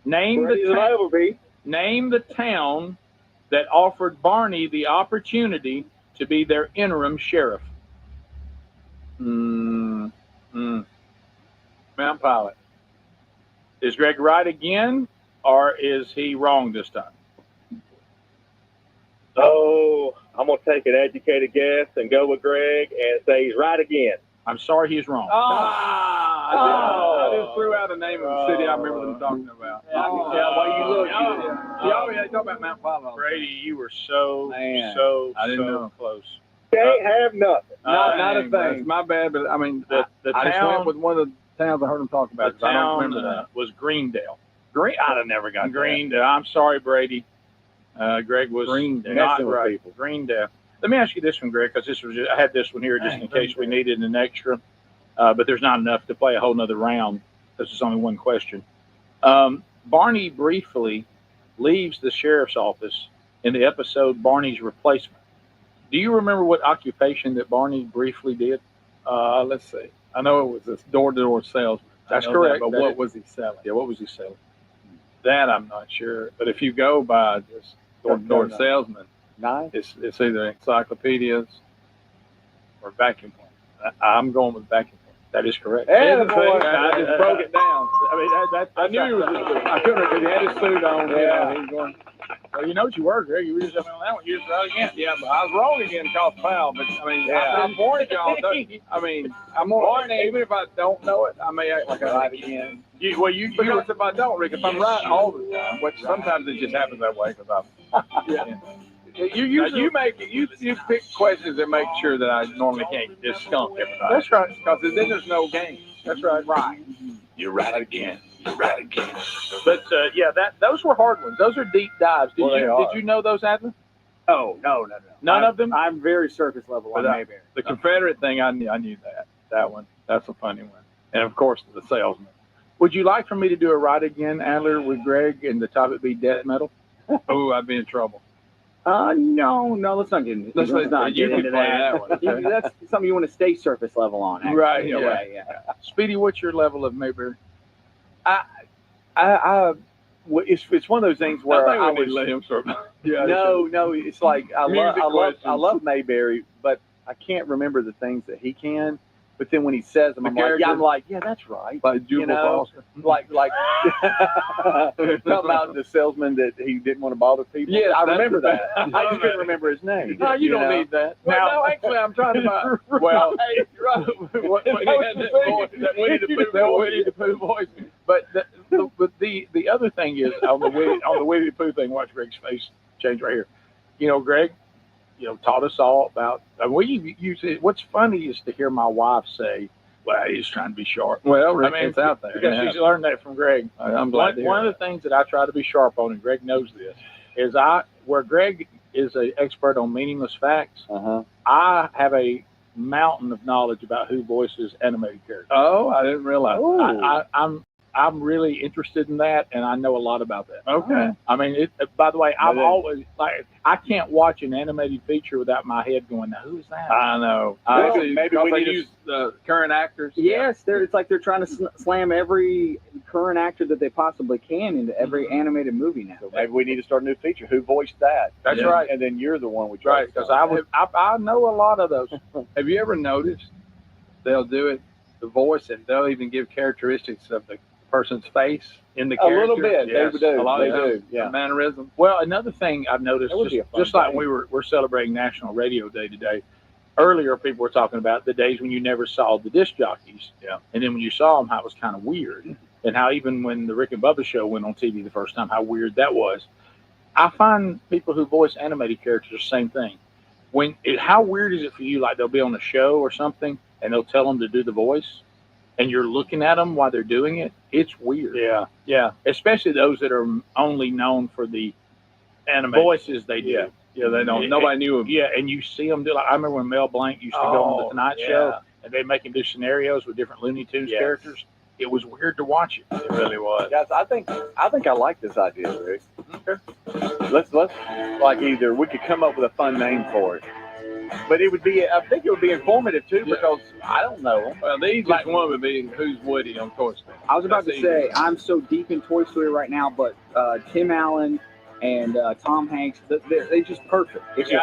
Name the town that offered Barney the opportunity to be their interim sheriff. Mount Pilot. Is Greg right again, or is he wrong this time? Oh, I'm going to take an educated guess and go with Greg and say he's right again. I'm sorry, he's wrong. I just threw out a name of the city I remember them talking about. Yeah, well, you look. They talk about Mount Pilot. Brady, you were so I didn't know. close. Can't have nothing. Not a thing. It's my bad, but I mean, The I just town went with one of the towns I heard them talk about. The I don't town remember that. was Greendale. I'd have never got Greendale. I'm sorry, Brady. Greg was Greendale. not Messing with right. people. Greendale. Let me ask you this one, Greg, because I had this one here just in case we needed an extra, but there's not enough to play a whole nother round because it's only one question. Barney briefly leaves the sheriff's office in the episode Barney's Replacement. Do you remember what occupation that Barney briefly did? Let's see. I know it was this door-to-door salesman. That's I know that, correct. but That what is- was he selling? Yeah, what was he selling? That I'm not sure. But if you go by just door-to-door No. salesman, Nice. it's either encyclopedias or vacuum cleaners. I'm going with vacuum cleaners. That is correct. Yeah, See, boy. I just broke it down. I mean, I knew he was a suit. I couldn't because he had his suit on. Yeah. You know, he was going. Well, you know what you were, Greg. You were just on that one. You was right again. Yeah, but I was wrong again, called foul. But I mean, Yeah. I'm warning y'all. I mean, I'm more. Even if I don't know it, I may act like I Right did. again. Because if I don't, Rick, if I'm right all the time, which sometimes it just happens that way, because you pick questions that make sure that I normally can't just skunk everybody. That's right. Because then there's no game. That's right. Right. You're right again. You're right again. But yeah, those were hard ones. Those are deep dives. Well, they are. Did you know those, Adler? Oh, no. None of them? I'm very surface level on But Mayberry. The Confederate thing, I knew that one. That's a funny one. And of course, the salesman. Would you like for me to do a Ride Again, Adler, with Greg, and the topic be death metal? Oh, I'd be in trouble. No, let's not get into Let's not you get can into play that. that one. Yeah, that's something you want to stay surface level on. Actually. Right, Yeah, yeah. right, yeah. Speedy, what's your level of Mayberry? It's one of those things where I I think we was. need to let him sort of. Yeah. No, it's like I Music questions. love Mayberry, but I can't remember the things that he can. But then when he says them, The I'm like, yeah, that's right. Like Jubal Foster. Like talking about the salesman that he didn't want to bother people. Yes, I that's remember the- that. I just couldn't remember his name. No, you don't know? need that. Well, Now, no, actually, I'm trying to well, what he had that voice, that Winnie the Pooh voice. But the other thing is on the Winnie the Pooh thing. Watch Greg's face change right here. You know, Greg, taught us all about. We use it. What's funny is to hear my wife say, "Well, he's trying to be sharp." well, Rick, it's out there. Because she's learned that from Greg. I'm glad to hear One of the things that I try to be sharp on, and Greg knows this, is where Greg is an expert on meaningless facts. I have a mountain of knowledge about who voices animated characters. Oh, I didn't realize. I'm really interested in that, and I know a lot about that. Okay. I mean, by the way, I'm then- always like, I can't watch an animated feature without my head going, "Now, who's that?" I know. Well, Maybe maybe because we they need to- use the current actors. Yes, it's like they're trying to slam every current actor that they possibly can into every animated movie now. So maybe we need to start a new feature. Who voiced that? That's Yeah. right. And then you're the one we try. Right, because I know a lot of those. Have you ever noticed they'll do it, the voice, and they'll even give characteristics of the person's face in the A character? little bit. Yes. They do. A lot They of do. Yeah. mannerisms. Well, another thing I've noticed, That would be a fun just like thing. we're celebrating National Radio Day today. Earlier, people were talking about the days when you never saw the disc jockeys. Yeah. And then when you saw them, how it was kind of weird. And how even when the Rick and Bubba show went on TV the first time, how weird that was. I find people who voice animated characters the same thing. How weird is it for you? Like they'll be on a show or something, and they'll tell them to do the voice, and you're looking at them while they're doing it. It's weird. Yeah. Especially those that are only known for the Animated. voices they do. Yeah, they don't. Nobody knew him. Yeah, and you see them do. Like I remember when Mel Blanc used to go on the Tonight Show, yeah. and they make him do scenarios with different Looney Tunes Yes. characters. It was weird to watch it. It really was. Guys, I think I like this idea, Rick. Let's like either we could come up with a fun name for it, but it would be I think it would be informative too Yeah. because I don't know. Well, the easiest one would be who's Woody on Toy Story. I was about That's to say I'm so deep in Toy Story right now, but Tim Allen and Tom Hanks, they're just perfect. It's just